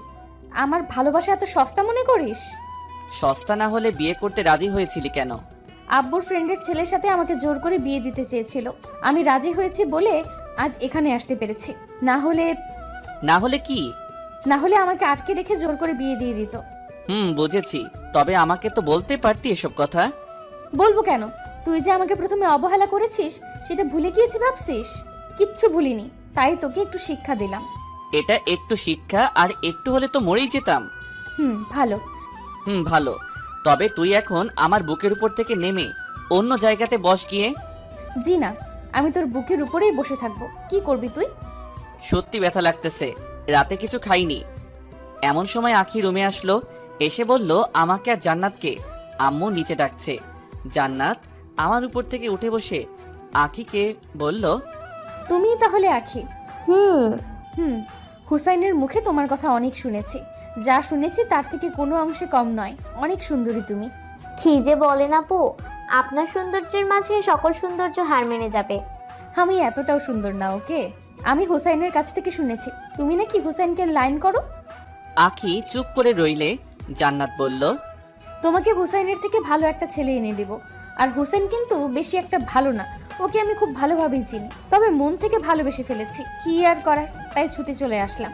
আমার ভালোবাসা এত সস্তা মনে করিস? সস্তা না হলে বিয়ে করতে রাজি হয়েছিলি কেন? আব্বুর ফ্রেন্ডের ছেলের সাথে আমাকে জোর করে বিয়ে দিতে চেয়েছিল। আমি রাজি হয়েছি বলে আজ এখানে আসতে পেরেছি। না হলে কি? না হলে আমাকে আটকে রেখে জোর করে বিয়ে দিয়ে দিত। বুঝেছি। তবে আমাকে তো বলতে পারতি এসব কথা। বলবো কেন? তুই যে আমাকে প্রথমে অবহেলা করেছিস সেটা ভুলে গিয়েছি ভাবছিস? কিচ্ছু ভুলিনি, তাই তোকে একটু শিক্ষা দিলাম। এটা একটু শিক্ষা? আর একটু হলে তো মরেই যেতাম। ভালো। ভালো। তবে তুই এখন আমার বুকের উপর থেকে নেমে অন্য জায়গাতে বস গিয়ে। জি না, আমি তোর বুকের উপরেই বসে থাকবো। কি করবি তুই? সত্যি ব্যথা লাগতেছে, রাতে কিছু খাইনি। এমন সময় আখি রুমে আসলো। এসে বলল আমাকে আর জান্নাতকে আম্মু নিচে ডাকছে। জান্নাত আমার উপর থেকে উঠে বসে আখিকে বলল, তুমি তাহলে আখি? হুসাইনের মুখে তোমার কথা অনেক শুনেছি। যা শুনেছি তার থেকে কোনো অংশে কম নয়। অনেক সুন্দরী তুমি। কি যে বলেন আপু, আপনার সৌন্দর্যের মাঝে সকল সৌন্দর্য হার মেনে যাবে। আমি এতটাও সুন্দর না। ওকে, আমি হুসাইনের কাছ থেকে শুনেছি তুমি নাকি হুসাইনকে লাইন করো। আখি চুপ করে রইলে জান্নাত বলল, তোমাকে হুসাইনের থেকে ভালো একটা ছেলে এনে দেব। আর হুসেন কিন্তু বেশি একটা ভালো না, ওকে আমি খুব ভালোভাবেই চিনি। তবে মন থেকে ভালোবেসে ফেলেছি, কি আর করার, তাই ছুটে চলে আসলাম।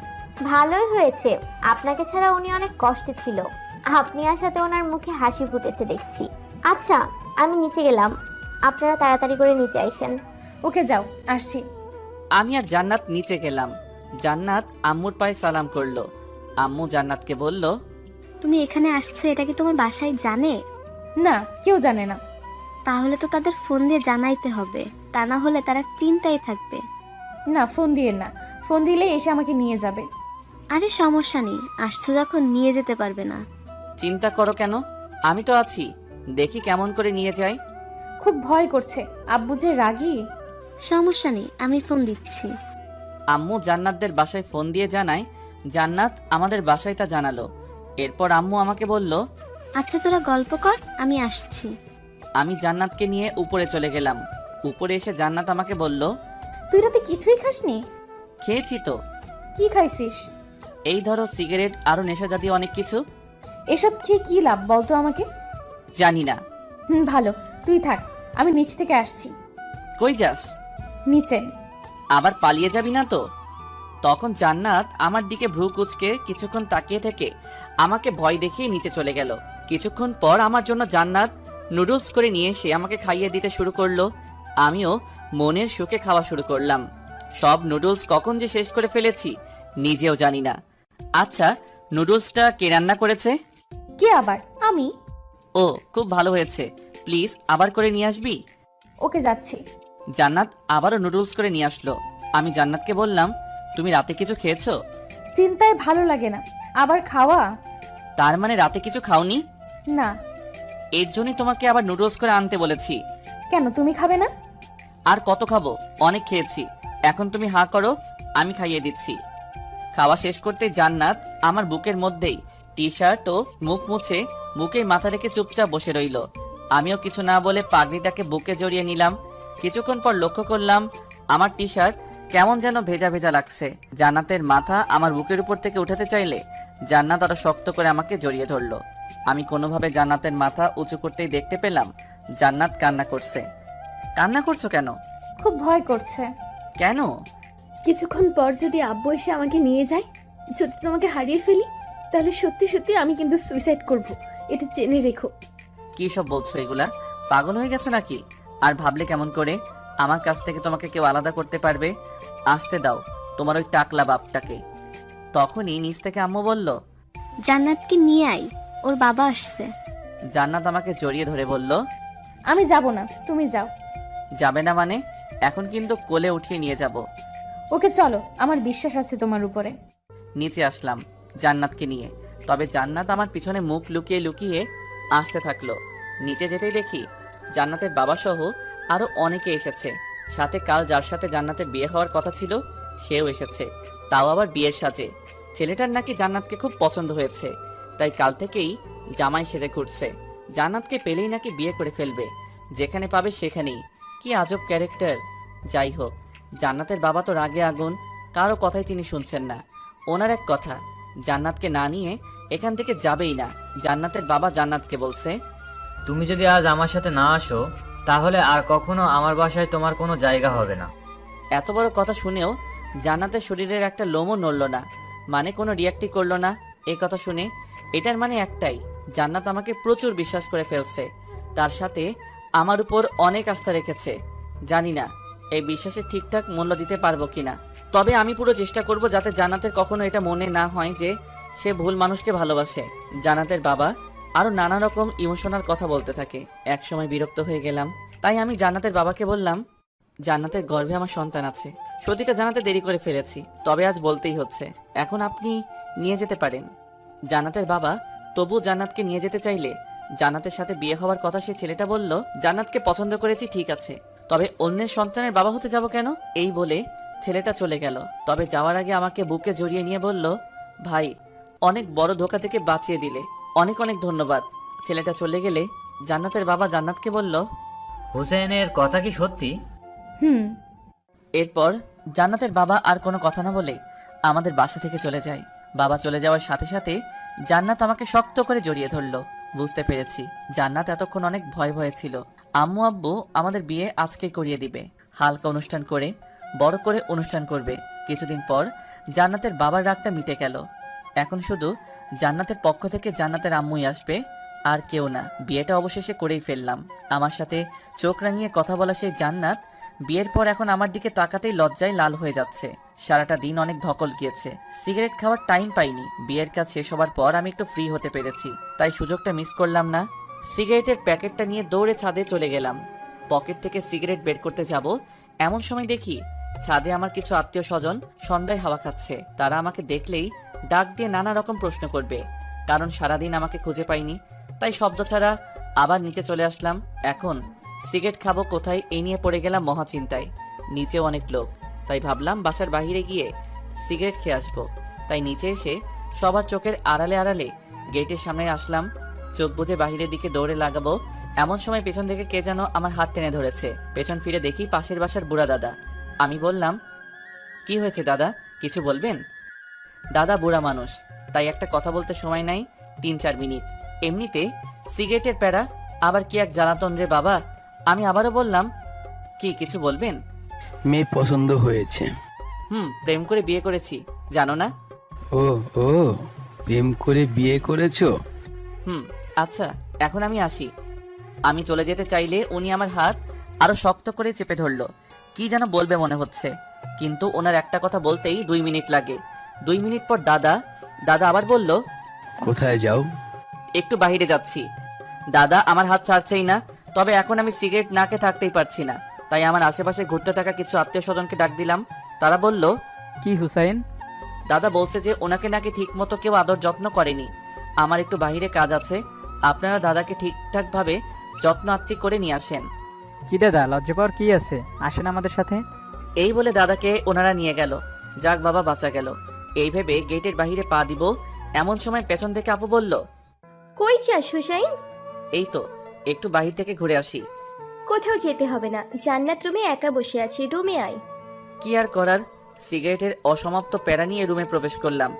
ভালোই হয়েছে, আপনাকে ছাড়া উনি অনেক কষ্টে ছিল। আপনি আসাতে ওনার মুখে হাসি ফুটেছে দেখছি। আচ্ছা, আমি নিচে গেলাম, আপনারা তাড়াতাড়ি করে নিচে আইসেন। ওকে যাও, আসছি। আমি আর জান্নাত নিচে গেলাম। জান্নাত আম্মুর পায়ে সালাম করলো। আম্মু জান্নাতকে বলল, তুমি এখানে আসছো, এটা কি তোমার বাসায় জানে? না, কেউ জানে না। তাহলে তো তাদের ফোন দিয়ে জানাইতে হবে, তা না হলে তারা চিন্তায় থাকবে। না, ফোন দিয়ে না, ফোন দিলে এসে আমাকে নিয়ে যাবে। আরে সমস্যা নেই, আসছো যখন নিয়ে যেতে পারবে না। চিন্তা করো কেন, আমি তো আছি, দেখি কেমন করে নিয়ে যাই। খুব ভয় করছে, আব্বু যে রাগী। সমস্যা নেই, আমি ফোন দিচ্ছি। আম্মু জান্নাতদের বাসায় ফোন দিয়ে জানায়, জান্নাত আমাদের বাসায় তা জানালো। এরপর আম্মু আমাকে বলল, আচ্ছা তোরা গল্প কর, আমি আসছি। আমি জান্নাতকে নিয়ে উপরে চলে গেলাম। উপরে এসে জান্নাত আমাকে বলল, তুই রাতে কিছুই খাসনি? খেয়েছি তো। কি খাইছিস? এই ধরো সিগারেট, আরো নেশা জাতীয় অনেক কিছু। এসব খেয়ে কি লাভ বলতো আমাকে? জানি না। ভালো, তুই থাক, আমি নিচ থেকে আসছি। কই যাস? নিচে। আবার পালিয়ে যাবি না তো? তখন জান্নাত আমার দিকে ভ্রু কুচকে কিছুক্ষণ তাকিয়ে থেকে আমাকে ভয় দেখিয়ে নিচে চলে গেল। কিছুক্ষণ পর আমার জন্য জান্নাত নুডলস করে নিয়ে এসে আমাকে খাইয়ে দিতে শুরু করলো। আমিও মনের সুখে খাওয়া শুরু করলাম। সব নুডলস কখন যে শেষ করে ফেলেছি নিজেও জানি না। আচ্ছা, নুডলসটা কে রান্না করেছে? কে আবার? আমি। ও, খুব ভালো হয়েছে, প্লিজ আবার করে নিয়ে আসবি। ওকে, যাচ্ছি। জান্নাত আবারও নুডলস করে নিয়ে আসলো। আমি জান্নাতকে বললাম, তুমি রাতে কিছু খেয়েছো? চিন্তায় ভালো লাগে না, আবার খাওয়া? তার মানে রাতে কিছু খাওনি? না। এর জন্যই তোমাকে আবার নুডলস করে আনতে বলেছি। কেন, তুমি খাবে না? আর কত খাবো, অনেক খেয়েছি। এখন তুমি হাঁ করো, আমি খাইয়ে দিচ্ছি। খাওয়া শেষ করতে জান্নাত আমার বুকের মধ্যেই টি শার্ট ও মুখ মুছে বুকে মাথা রেখে চুপচাপ বসে রইল। আমিও কিছু না বলে পাগড়িটাকে বুকে জড়িয়ে নিলাম। কিছুক্ষণ পর লক্ষ্য করলাম আমার টি শার্ট কেমন যেন ভেজা ভেজা লাগছে। জান্নাতের মাথা আমার বুকের উপর থেকে উঠাতে চাইলে জান্নাত আরো শক্ত করে আমাকে জড়িয়ে ধরলো। আমি কোনোভাবে জান্নাতের মাথা উঁচু করতেই দেখতে পেলাম জান্নাত কান্না করছে। কান্না করছো কেন? খুব ভয় করছে। কেন? কিছুক্ষণ পর যদি আব্বু এসে আমাকে নিয়ে যায়, যদি তোমাকে হারিয়ে ফেলি, তাহলে সত্যি সত্যি আমি কিন্তু সুইসাইড করব, এটা জেনে রেখো। কি সব বলছো এগুলা? পাগল হয়ে গেছো নাকি? আর ভাবলে কেমন করে আমার কাছ থেকে তোমাকে কেউ আলাদা করতে পারবে? আসতে দাও তোমার ওই টাকলা বাপটাকে। তখনই নিচ থেকে আম্মু বলল, জান্নাতকে নিয়ে আই, ওর বাবা আসছে। জান্নাত আমাকে জড়িয়ে ধরে বলল, আমি যাব না, তুমি যাও। যাবে না মানে? এখন কিন্তু কোলে উঠিয়ে নিয়ে যাব। ওকে চলো, আমার বিশ্বাস আছে তোমার উপরে। নিচে আসলাম জান্নাতকে নিয়ে, তবে জান্নাত আমার পিছনে মুখ লুকিয়ে লুকিয়ে আসতে থাকলো। নিচে যেতেই দেখি জান্নাতের বাবা সহ আরো অনেকে এসেছে। সাথে কাল যার সাথে জান্নাতের বিয়ে হওয়ার কথা ছিল সেও এসেছে, তাও আবার বিয়ের সাজে। ছেলেটার নাকি জান্নাতকে খুব পছন্দ হয়েছে, তাই কাল থেকেই জামাই সেজে ঘুরছে। জান্নাতকে পেলেই নাকি বিয়ে করে ফেলবে, যেখানে পাবে সেখানেই। কি আজব ক্যারেক্টার। যাই হোক, জান্নাতের বাবা তো রাগে আগুন, কারো কথাই তিনি শুনছেন না। ওনার এক কথা, জান্নাতকে না নিয়ে এখান থেকে যাবেই না। জান্নাতের বাবা জান্নাতকে বলছে, তুমি যদি আজ আমার সাথে না আসো তাহলে আর কখনো আমার বাসায় তোমার কোনো জায়গা হবে না। এত বড় কথা শুনেও জান্নাতের শরীরের একটা লোমও নড়ল না, মানে কোনো রিয়াক্টই করলো না। এই কথা শুনে এটার মানে একটাই, জান্নাত আমাকে প্রচুর বিশ্বাস করে ফেলছে, তার সাথে আমার উপর অনেক আস্থা রেখেছে। জানি না এই বিশ্বাসের ঠিকঠাক মূল্য দিতে পারবো কিনা, তবে আমি পুরো চেষ্টা করব যাতে জান্নাতের কখনো এটা মনে না হয় যে সে ভুল মানুষকে ভালোবাসে। জান্নাতের বাবা আরো নানা রকম ইমোশনাল কথা বলতে থাকে। একসময় বিরক্ত হয়ে গেলাম, তাই আমি জান্নাতের বাবাকে বললাম, জান্নাতের গর্ভে আমার সন্তান আছে। সত্যিটা জানাতে দেরি করে ফেলেছি, তবে আজ বলতেই হচ্ছে। এখন আপনি নিয়ে যেতে পারেন। জান্নাতের বাবা তবু জান্নাতকে নিয়ে যেতে চাইলে জান্নাতের সাথে বিয়ে হওয়ার কথা সে ছেলেটা বলল, জান্নাতকে পছন্দ করেছি ঠিক আছে, তবে অন্যের সন্তানের বাবা হতে যাব কেন? এই বলে ছেলেটা চলে গেল। তবে যাওয়ার আগে আমাকে বুকে জড়িয়ে নিয়ে বলল, ভাই অনেক বড় ধোঁকা থেকে বাঁচিয়ে দিলে, অনেক অনেক ধন্যবাদ। ছেলেটা চলে গেলে জান্নাতের বাবা জান্নাতকে বলল, হুসেনের কথা কি সত্যি? এরপর জান্নাতের বাবা আর কোনো কথা না বলে আমাদের বাসা থেকে চলে যায়। বাবা চলে যাওয়ার সাথে সাথে জান্নাত আমাকে শক্ত করে জড়িয়ে ধরলো। বুঝতে পেরেছি জান্নাত এতক্ষণ অনেক ভয় ভয়ে ছিল। আম্মু আব্বু আমাদের বিয়ে আজকে করিয়ে দিবে, হালকা অনুষ্ঠান করে বড় করে অনুষ্ঠান করবে। কিছুদিন পর জান্নাতের বাবার রাগটা মিটে গেল। এখন শুধু জান্নাতের পক্ষ থেকে জান্নাতের আম্মুই আসবে আর কেউ না, বিয়েটা অবশেষে করেই ফেললাম। আমার সাথে চোখ রাঙিয়ে কথা বলা সেই জান্নাত বিয়ের পর এখন আমার দিকে তাকাতেই লজ্জায় লাল হয়ে যাচ্ছে। সারাটা দিন অনেক ধকল গিয়েছে, সিগারেট খাওয়ার টাইম পাইনি। বিয়ের কাজ শেষ হবার পর আমি একটু ফ্রি হতে পেরেছি, তাই সুযোগটা মিস করলাম না। সিগারেটের প্যাকেটটা নিয়ে দৌড়ে ছাদে চলে গেলাম। পকেট থেকে সিগারেট বের করতে যাব, এমন সময় দেখি ছাদে আমার কিছু আত্মীয় স্বজন সন্ধ্যায় হাওয়া খাচ্ছে। তারা আমাকে দেখলেই ডাক দিয়ে নানা রকম প্রশ্ন করবে, কারণ সারাদিন আমাকে খুঁজে পাইনি। তাই শব্দ ছাড়া আবার নিচে চলে আসলাম। এখন সিগারেট খাবো কোথায় এই নিয়ে পড়ে গেলাম মহাচিন্তায়। নিচে অনেক লোক, তাই ভাবলাম বাসার বাইরে গিয়ে সিগারেট খেয়ে আসবো। তাই নিচে এসে সবার চোখের আড়ালে আড়ালে গেটের সামনে আসলাম। চোখ বুজে বাহিরের দিকে দৌড়ে লাগাবো, এমন সময় পেছন থেকে কে যেন আমার হাত টেনে ধরেছে। পেছন ফিরে দেখি পাশের বাসার বুড়া দাদা। আমি বললাম, কি হয়েছে দাদা, কিছু বলবেন? দাদা বুড়া মানুষ, তাই একটা কথা বলতে সময় নাই 3-4 মিনিট। এমনিতে সিগারেটের প্যারা, আবার কি এক জ্বালাতন রে বাবা। আমি আবারও বললাম, কি কিছু বলবেন? মেয়ে পছন্দ হয়েছে। প্রেম করে বিয়ে করেছি, জানো না? ও ও প্রেম করে বিয়ে করেছো? আচ্ছা, এখন আমি আসি। আমি চলে যেতে চাইলে উনি আমার হাত আরো শক্ত করে চেপে ধরলো। কি যেন বলবে মনে হচ্ছে, কিন্তু ওনার একটা কথা বলতেই 2 মিনিট লাগে। 2 মিনিট পর দাদা আবার বলল, কোথায় যাও? একটু বাইরে যাচ্ছি। দাদা আমার হাত ছাড়ছেই না, তবে এখন আমি সিগারেট না খেয়ে থাকতেই পারছি না। তাই আমার আশেপাশে ঘুরতে থাকা কিছু আত্মীয় স্বজনকে ডাক দিলাম। তারা বলল, কি হুসাইন? দাদা বলছে যে ওনাকে নাকি ঠিক মতো কেউ আদর যত্ন করেনি। আমার একটু বাইরে কাজ আছে, আপনারা দাদাকে ঠিকঠাক ভাবে যত্ন আত্তি করে নিয়ে আসেন। কি দাদা, লজ্জা পাওয়ার কি আছে, আসেন আমাদের সাথে। এই বলে দাদাকে ওনারা নিয়ে গেল। যাক বাবা, বাঁচা গেল। এই ভেবে গেটের বাইরে পা দিব, এমন সময় পেছন থেকে আপু বলল, কই যাস হুসাইন? এই তো একটু বাহির থেকে ঘুরে আসি। কোথাও যেতে হবে না, জান্নাত রুমে একা বসে আছি, রুমে আয়। কি আর করার, সিগারেটের অসমাপ্ত প্যারা নিয়ে রুমে প্রবেশ করলাম।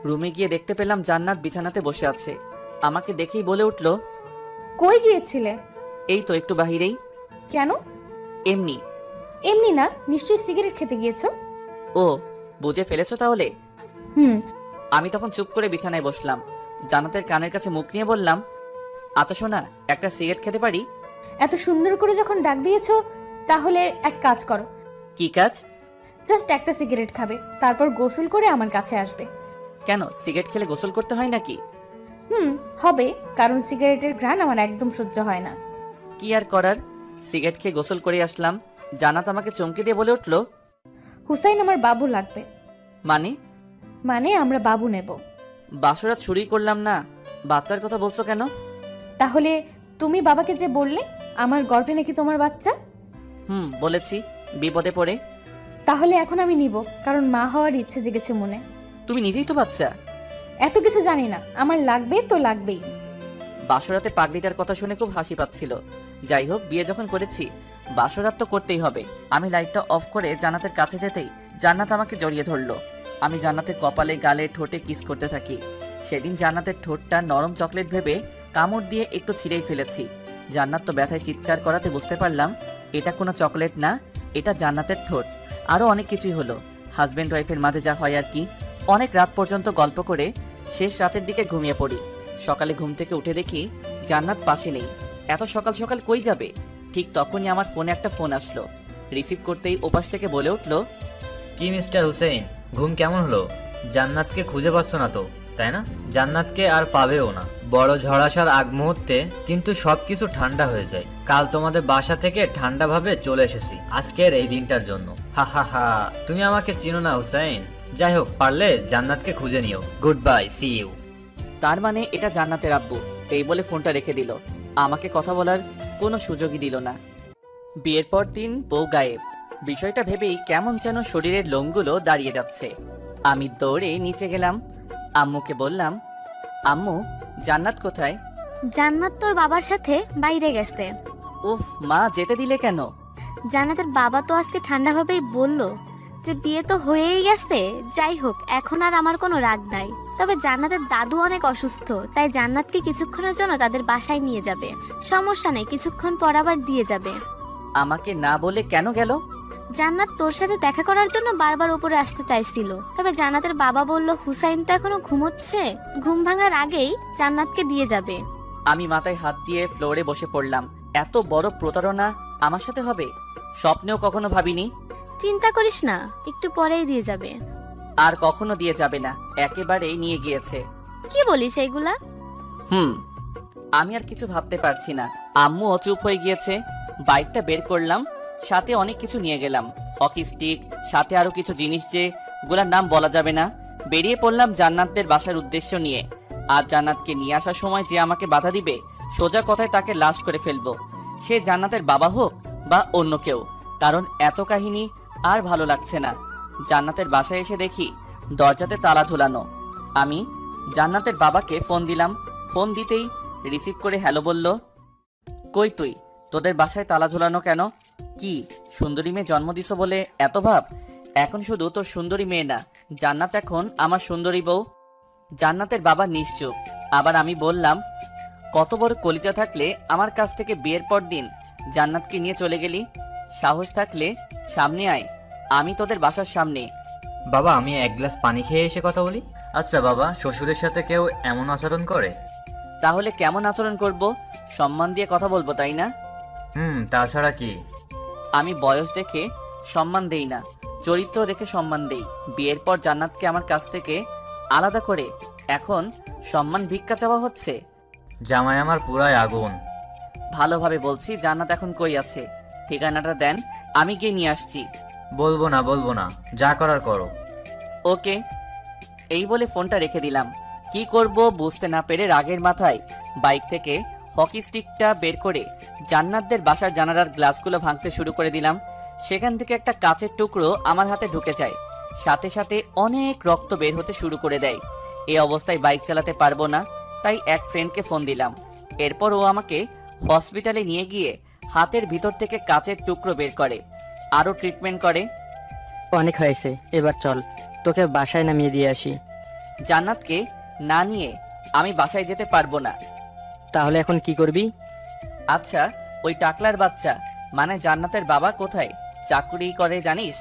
রুমে গিয়ে দেখতে পেলাম জান্নাত বিছানাতে বসে আছে। আমাকে দেখেই বলে উঠল, কই গিয়েছিলে? এই তো একটু বাহিরেই। কেন? এমনি। এমনি না, নিশ্চয়ই সিগারেট খেতে গিয়েছো। ও, বুঝে ফেলেছো তাহলে? হুম। আমি তখন চুপ করে বিছানায় বসলাম। জান্নাতের কানের কাছে মুখ নিয়ে বললাম, আচ্ছা শোনা, একটা সিগারেট খেতে পারি? এত সুন্দর করে যখন ডাক দিয়েছো, তাহলে এক কাজ করো। কি কাজ? জাস্ট একটা সিগারেট খাবে, তারপর গোসল করে আমার কাছে আসবে। কেন, সিগারেট খেলে গোসল করতে হয় নাকি? হবে, কারণ সিগারেটের ঘ্রাণ আমার একদম সহ্য হয় না। কি আর করার, সিগারেট খেয়ে গোসল করে আসলাম। জান্নাত আমাকে চমকে দিয়ে বলে উঠল, হুসাইন আমার বাবু লাগবে। মানে আমরা বাবু নেব। বাসরাত শুরুই করলাম না, বাচ্চার কথা বলছো কেন? তাহলে তুমি বাবাকে যে বললে আমার গর্ভে নাকি তোমার বাচ্চা? বলেছি, বিপদে পড়ে। তাহলে এখন আমি নিব, কারণ মা হওয়ার ইচ্ছে জেগেছে মনে। তুমি নিজেই তো বাচ্চা। এত কিছু জানি না, আমার লাগবে তো লাগবেই। বাসরাতে পাগলিটার কথা শুনে খুব হাসি পাচ্ছিল। যাই হোক, বিয়ে যখন করেছি বাসরাত তো করতেই হবে। আমি লাইটটা অফ করে জান্নাতের কাছে যেতেই জান্নাত আমাকে জড়িয়ে ধরলো। আমি জান্নাতের কপালে, গালে, ঠোঁটে কিস করতে থাকি। সেদিন জান্নাতের ঠোঁটটা নরম চকলেট ভেবে কামড় দিয়ে একটু ছিঁড়েই ফেলেছি। জান্নাত তো ব্যথায় চিৎকার করাতে বুঝতে পারলাম এটা কোনো চকলেট না, এটা জান্নাতের ঠোঁট। আরও অনেক কিছুই হলো, হাজব্যান্ড ওয়াইফের মাঝে যা হয় আর কি। অনেক রাত পর্যন্ত গল্প করে শেষ রাতের দিকে ঘুমিয়ে পড়ি। সকালে ঘুম থেকে উঠে দেখি জান্নাত পাশে নেই। এত সকাল সকাল কই যাবে? ঠিক তখনই আমার ফোনে একটা ফোন আসলো। রিসিভ করতেই ওপাশ থেকে বলে উঠল, কি মিস্টার হুসেইন, ঘুম কেমন হলো? জান্নাতকে খুঁজে পাচ্ছ না তো, তাই না? জান্নাতকে আর পাবেও না। বড় ঝড় আসার আগ মুহূর্তে কিন্তু সবকিছু ঠান্ডা হয়ে যায়। কাল তোমাদের বাসা থেকে ঠান্ডা ভাবে চলে এসেছি আজকের এই দিনটার জন্য। হা হা হা, তুমি আমাকে চিনো না হুসেইন। যাই হোক, পারলে জান্নাতকে খুঁজে নিও। Goodbye, see you. তার মানে এটা জান্নাতের আব্বু। এই বলে ফোনটা রেখে দিল, আমাকে কথা বলার কোনো সুযোগই দিল না। বিয়ের পর দিন বউ গায়েব। বিষয়টা ভেবেই কেমন যেন শরীরের লোমগুলো দাঁড়িয়ে যাচ্ছে। আমি দৌড়ে নিচে গেলাম, আম্মুকে বললাম, আম্মু জান্নাত কোথায়? জান্নাত তোর বাবার সাথে বাইরে গেছে। উফ মা, যেতে দিলে কেন? জান্নাতের বাবা তো আজকে ঠান্ডাভাবেই বলল যে বিয়ে তো হয়েই গেছে। যাই হোক, এখন আর আমার কোনো রাগ নাই। তবে জান্নাতের দাদু অনেক অসুস্থ, তাই জান্নাতকে কিছুক্ষণের জন্য তাদের বাসায় নিয়ে যাবে। সমস্যা নেই, কিছুক্ষণ পর আবার দিয়ে যাবে। আমাকে না বলে কেন গেল? জান্নাত তোর সাথে দেখা করার জন্য বারবার উপরে আসতে চাইছিল, তবে জান্নাতের বাবা বলল হুসাইন তো এখনো ঘুমোচ্ছে, ঘুম ভাঙার আগেই জান্নাতকে দিয়ে যাবে। আমি মাথায় হাত দিয়ে ফ্লোরে বসে পড়লাম। এত বড় প্রতারণা আমার সাথে হবে স্বপ্নেও কখনো ভাবিনি। চিন্তা করিস না, একটু পরেই দিয়ে যাবে। আর কখনো দিয়ে যাবে না, একেবারেই নিয়ে গিয়েছে। কি বলিস এইগুলা? আমি আর কিছু ভাবতে পারছি না। আম্মুও চুপ হয়ে গিয়েছে। বাইকটা বের করলাম, সাথে অনেক কিছু নিয়ে গেলাম, হকি স্টিক, সাথে আরো কিছু জিনিস যেগুলোর নাম বলা যাবে না। বেরিয়ে পড়লাম জান্নাতদের বাসার উদ্দেশ্য নিয়ে। আর জান্নাতকে নিয়ে আসার সময় যে আমাকে বাধা দিবে, সোজা কথায় তাকে লাশ করে ফেলবো, সে জান্নাতের বাবা হোক বা অন্য কেউ। কারণ এত কাহিনী আর ভালো লাগছে না। জান্নাতের বাসায় এসে দেখি দরজাতে তালা ঝুলানো। আমি জান্নাতের বাবাকে ফোন দিলাম। ফোন দিতেই রিসিভ করে হ্যালো বলল। কই তুই? তোদের বাসায় তালা ঝুলানো কেন? কি সুন্দরী মেয়ে জন্ম দিছ বলে এত ভাব? এখন শুধু তোর সুন্দরী মেয়ে না, জান্নাত এখন আমার সুন্দরী বউ। জান্নাতের বাবা নিশ্চুপ। আবার আমি বললাম, কত বড় কলিজা থাকলে আমার কাছ থেকে বিয়ের পর দিন জান্নাতকে নিয়ে চলে গেলি? সাহস থাকলে সামনে আয়, আমি তোদের বাসার সামনে। বাবা, আমি এক গ্লাস পানি খেয়ে এসে কথা বলি। আচ্ছা বাবা, শ্বশুরের সাথে কেউ এমন আচরণ করে? তাহলে কেমন আচরণ করব? সম্মান দিয়ে কথা বলবো, তাই না? তাছাড়া কি? আমি বয়স দেখে সম্মান দেই না, চরিত্র দেখে সম্মান দেই। বিয়ের পর জান্নাতকে আমার কাছ থেকে আলাদা করে এখন সম্মান ভিক্ষা চাওয়া হচ্ছে। জামাই আমার পুরাই আগুন। ভালোভাবে বলছি, জান্নাত এখন কই আছে? ঠিকানাটা দেন, আমি গিয়ে নিয়ে আসছি। বলবো না, যা করার করো। ওকে। এই বলে ফোনটা রেখে দিলাম। কি করব বুঝতে না পেরে রাগের মাথায় বাইক থেকে হকি স্টিকটা বের করে জান্নাতদের বাসার জানালার গ্লাসগুলো ভাঙতে শুরু করে দিলাম। সেখান থেকে একটা কাচের টুকরো আমার হাতে ঢুকে যায়, সাথে সাথে অনেক রক্ত বের হতে শুরু করে দেয়। এই অবস্থায় বাইক চালাতে পারবো না, তাই এক ফ্রেন্ডকে ফোন দিলাম। এরপর ও আমাকে হসপিটালে নিয়ে গিয়ে হাতের ভিতর থেকে কাচের টুকরো বের করে, আরও ট্রিটমেন্ট করে। অনেক হয়েছে, এবার চল তোকে বাসায় নামিয়ে দিয়ে আসি। জান্নাতকে না নিয়ে আমি বাসায় যেতে পারবো না। তাহলে এখন কি করবি? আচ্ছা, ওই টাকলার বাচ্চা মানে জান্নাতের বাবা কোথায় চাকরি করে জানিস?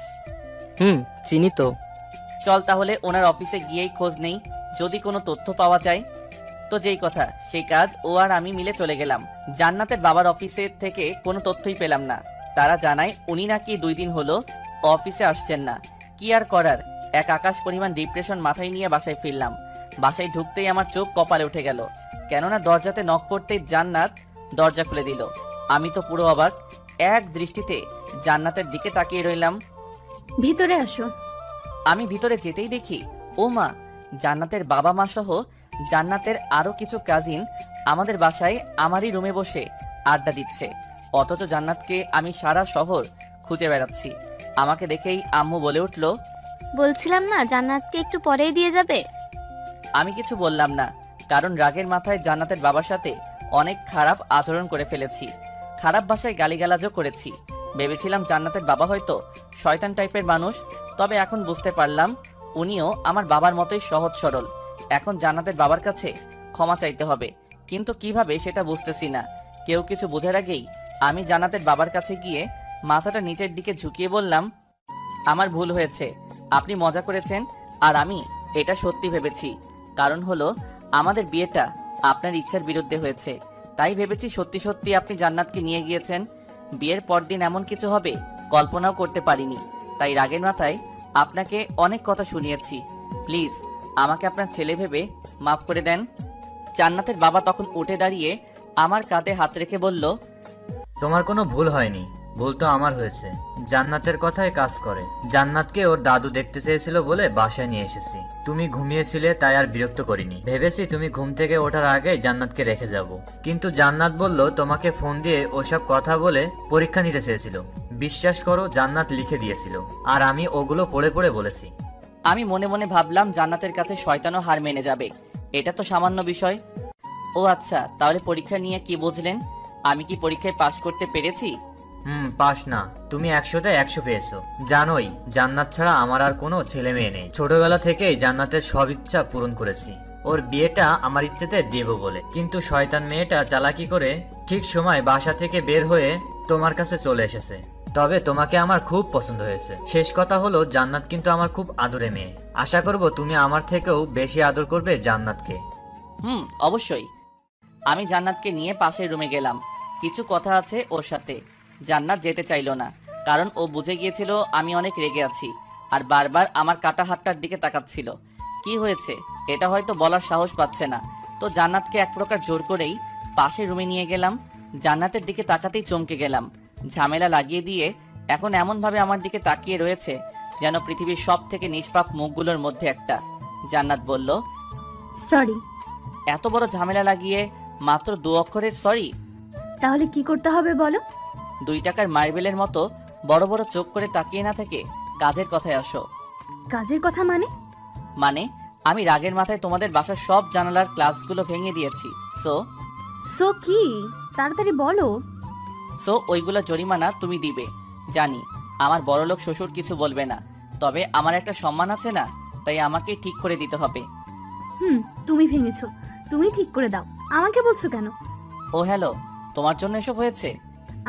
চিনি তো। চল তাহলে ওনার অফিসে গিয়েই খোঁজ নেই, যদি কোনো তথ্য পাওয়া যায়। তো যেই কথা সেই কাজ, ও আর আমি মিলে চলে গেলাম। জান্নাতের বাবার অফিসে থেকে কোনো তথ্যই পেলাম না। তারা জানায় উনি নাকি 2 দিন হলো অফিসে আসছেন না। কি আর করার, এক আকাশ পরিমাণ ডিপ্রেশন মাথায় নিয়ে বাসায় ফিরলাম। বাসায় ঢুকতেই আমার চোখ কপালে উঠে গেল, কেননা দরজাতে নক করতেই জান্নাত দরজা খুলে দিল। আমি তো পুরো অবাক, এক দৃষ্টিতে জান্নাতের দিকে তাকিয়ে রইলাম। ভিতরে আসো। আমি ভিতরে যেতেই দেখি, ও মা, জান্নাতের বাবা মা সহ জান্নাতের আরো কিছু কাজিন আমাদের বাসায় আমারই রুমে বসে আড্ডা দিচ্ছে। অথচ জান্নাতকে আমি সারা শহর খুঁজে বেড়াচ্ছি। আমাকে দেখেই আম্মু বলে উঠল, বলছিলাম না জান্নাতকে একটু পরেই দিয়ে যাবে। আমি কিছু বললাম না, কারণ রাগের মাথায় জান্নাতের বাবার সাথে অনেক খারাপ আচরণ করে ফেলেছি। খারাপ ভাষায় গালিগালাজও করেছি। ভেবেছিলাম জান্নাতের বাবা হয়তো শয়তান টাইপের মানুষ, তবে এখন বুঝতে পারলাম উনিও আমার বাবার মতোই সহজ সরল। এখন জান্নাতের বাবার কাছে ক্ষমা চাইতে হবে, কিন্তু কিভাবে সেটা বুঝতেছি না। কেউ কিছু বোঝার আগেই আমি জান্নাতের বাবার কাছে গিয়ে মাথাটা নিচের দিকে ঝুঁকিয়ে বললাম, আমার ভুল হয়েছে, আপনি মজা করেছেন আর আমি এটা সত্যি ভেবেছি। কারণ হলো আমাদের বিয়েটা আপনার ইচ্ছার বিরুদ্ধে হয়েছে, তাই ভেবেছি সত্যি সত্যি আপনি জান্নাতকে নিয়ে গিয়েছেন। বিয়ের পরদিন এমন কিছু হবে কল্পনাও করতে পারিনি, তাই রাগের মাথায় আপনাকে অনেক কথা শুনিয়েছি। প্লিজ আমাকে আপনার ছেলে ভেবে মাফ করে দেন। জান্নাতের বাবা তখন উঠে দাঁড়িয়ে আমার কাঁধে হাত রেখে বলল, তোমার কোনো ভুল হয়নি, ভুল তো আমার হয়েছে। জান্নাতের কথাই কাজ করে। জান্নাতকে ওর দাদু দেখতে চেয়েছিল বলে বাসায় নিয়ে এসেছি। তুমি ঘুমিয়েছিলে তাই আর বিরক্ত করিনি। ভেবেছি তুমি ঘুম থেকে ওঠার আগে জান্নাতকে রেখে যাব, কিন্তু জান্নাত বলল তোমাকে ফোন দিয়ে ওসব কথা বলে পরীক্ষা নিতে চেয়েছিল। বিশ্বাস করো, জান্নাত লিখে দিয়েছিল আর আমি ওগুলো পড়ে পড়ে বলেছি। আমি মনে মনে ভাবলাম জান্নাতের কাছে শয়তানও হার মেনে যাবে, এটা তো সামান্য বিষয়। ও আচ্ছা, তাহলে পরীক্ষা নিয়ে কি বুঝলেন? আমি কি পরীক্ষায় পাশ করতে পেরেছি? পাস না, তুমি 100তে 100 পেয়েছো। জানোই জান্নাত ছাড়া আমার আর কোনো ছেলে মেয়ে নেই। ছোটবেলা থেকেই জান্নাতের সব ইচ্ছা পূরণ করেছি। ওর বিয়েটা আমার ইচ্ছেতে দেব বলে, কিন্তু শয়তান মেয়েটা চালাকি করে ঠিক সময় বাসা থেকে বের হয়ে তোমার কাছে চলে এসেছে। তবে তোমাকে আমার খুব পছন্দ হয়েছে। শেষ কথা হলো জান্নাত কিন্তু আমার খুব আদরে মেয়ে। আশা করব তুমি আমার থেকেও বেশি আদর করবে জান্নাতকে। অবশ্যই। আমি জান্নাতকে নিয়ে পাশের রুমে গেলাম। কিছু কথা আছে ওর সাথে। জান্নাত যেতে চাইলো না, কারণ ও বুঝে গিয়েছিল আমি অনেক রেগে আছি, আর বারবার আমার কাটা হাতটার দিকে তাকাচ্ছিল। কি হয়েছে এটা হয়তো বলার সাহস পাচ্ছে না, তো জান্নাতকে এক প্রকার জোর করেই পাশের রুমে নিয়ে গেলাম। জান্নাতের দিকে তাকাতেই চমকে গেলাম। ঝামেলা লাগিয়ে দিয়ে এখন এমনভাবে আমার দিকে তাকিয়ে রয়েছে যেন পৃথিবীর সব থেকে নিষ্পাপ মুখগুলোর মধ্যে একটা। জান্নাত বলল, সরি। এত বড় ঝামেলা লাগিয়ে মাত্র 2 অক্ষরের সরি? তাহলে কি করতে হবে বলো? 2 টাকার মার্বেলের মতো বড় বড় চোখ করে তাকিয়ে না থেকে কাজের কথায় আসো। কাজের কথা মানে? মানে আমি রাগের মাথায় তোমাদের বাসার সব জানালার গ্লাসগুলো ভেঙে দিয়েছি। সো কি? তাড়াতাড়ি বলো। ওইগুলো জরিমানা তুমি দিবে। জানি আমার বড়লোক শ্বশুর কিছু বলবে না, তবে আমার একটা সম্মান আছে না, তাই আমাকে ঠিক করে দিতে হবে। তুমি ভেঙেছো, তুমি ঠিক করে দাও, আমাকে বলছো কেন? ও হ্যালো, তোমার জন্য এসব হয়েছে?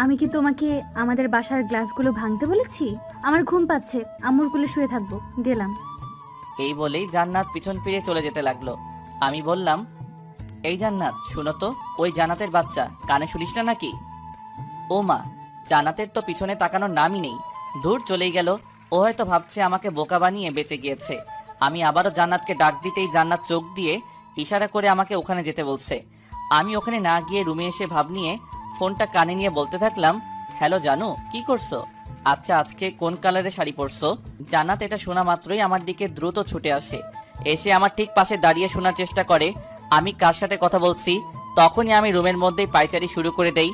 আমি কি তোমাকে আমাদের বাসার গ্লাসগুলো ভাঙতে বলেছি? আমার ঘুম পাচ্ছে, আম্মুর কোলে শুয়ে থাকবো, গেলাম। এই বলেই জান্নাত পিছন ফিরে চলে যেতে লাগলো। আমি বললাম, এই জান্নাত শুনো তো, ওই জান্নাতের বাচ্চা, কানে শুনিস না নাকি? ও মা, জান্নাতের তো পিছনে তাকানোর নামই নেই, দূর চলেই গেল। ও হয়তো ভাবছে আমাকে বোকা বানিয়ে বেঁচে গিয়েছে। আমি আবারও জান্নাতকে ডাক দিতেই জান্নাত চোখ দিয়ে ইশারা করে আমাকে ওখানে যেতে বলছে। আমি ওখানে না গিয়ে রুমে এসে ভাব নিয়ে ফোনটা কানে নিয়ে বলতে থাকলাম, হ্যালো জানু, কি করছো? আচ্ছা আজকে কোন কালারের শাড়ি পরছো? জান্নাত এটা শোনা মাত্রই আমার দিকে দ্রুত ছুটে আসে, এসে আমার ঠিক পাশে দাঁড়িয়ে শোনার চেষ্টা করে আমি কার সাথে কথা বলছি। তখনই আমি রুমের মধ্যেই পায়চারি শুরু করে দেই।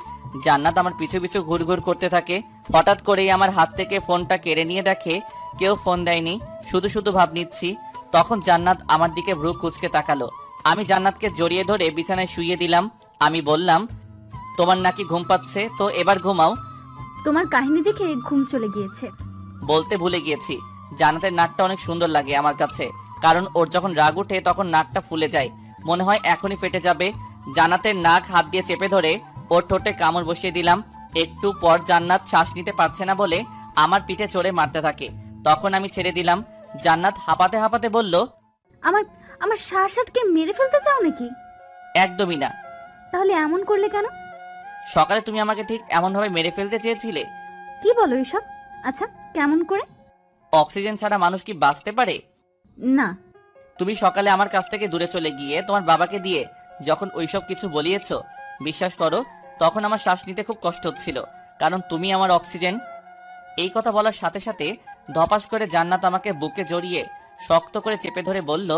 জান্নাত আমার পিছু পিছু ঘুরঘুর করতে থাকে। হঠাৎ করেই আমার হাত থেকে ফোনটা কেড়ে নিয়ে দেখে কেউ ফোন দেয়নি, শুধু শুধু ভাব নিচ্ছি। তখন জান্নাত আমার দিকে ভ্রু কুঁচকে তাকালো। আমি জান্নাতকে জড়িয়ে ধরে বিছানায় শুইয়ে দিলাম। আমি বললাম, তোমার নাকি ঘুম পাচ্ছে, তো এবার ঘুমাও। তোমার কাহিনী দেখে ঘুম চলে গিয়েছে। বলতে ভুলে গিয়েছি, জান্নাতের নাকটা অনেক সুন্দর লাগে আমার কাছে, কারণ ওর যখন রাগ উঠে তখন নাকটা ফুলে যায়, মনে হয় এখনই ফেটে যাবে। জান্নাতের নাক হাত দিয়ে চেপে ধরে ওর ঠোঁটে কামড় বসিয়ে দিলাম। একটু পর জান্নাত শ্বাস নিতে পারছে না বলে আমার পিঠে চড়ে মারতে থাকে। তখন আমি ছেড়ে দিলাম। জান্নাত হাঁপাতে হাঁপাতে বলল, আমার শ্বাসকে মেরে ফেলতে চাও নাকি? একদমই না। তাহলে এমন করলে কেন? সকালে তুমি আমাকে ঠিক এমনভাবে মেরে ফেলতে চেয়েছিলে। কি বলো এসব? আচ্ছা কেমন করে? অক্সিজেন ছাড়া মানুষ কি বাঁচতে পারে? না। তুমি সকালে আমার কাছ থেকে দূরে চলে গিয়ে তোমার বাবাকে দিয়ে যখন ওইসব কিছু বলিয়েছ, বিশ্বাস করো তখন আমার শ্বাস নিতে খুব কষ্ট হচ্ছিল, কারণ তুমি আমার অক্সিজেন। এই কথা বলার সাথে সাথে ধপাস করে জান্নাত আমাকে বুকে জড়িয়ে শক্ত করে চেপে ধরে বলল,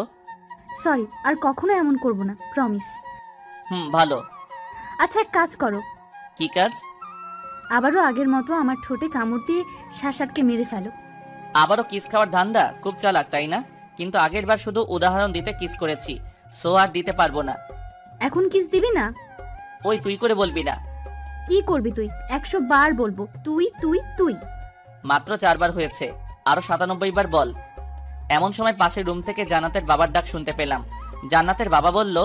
সরি, আর কখনো এমন করব না, প্রমিস। ভালো। আচ্ছা এক কাজ করো। কি কাজ? আবারও আগের মতো আমার ঠোঁটে কামড় দিয়ে শ্বাসকে মেরে ফেলো। আবারও কিস খাওয়ার ধান্দা? খুব চালাক তাই না? কিন্তু আগের বার শুধু উদাহরণ দিতে কিস করেছি, সো আর দিতে পারবো না। এখন কিস দিবি না? ওই তুই করে বলবি না। কি করবি তুই? 100 বার বলবো তুই তুই তুই। মাত্র 4 বার হয়েছে, আরো 97 বার বল। এমন সময় পাশের রুম থেকে জান্নাতের বাবার ডাক শুনতে পেলাম। জান্নাতের বাবা বলল,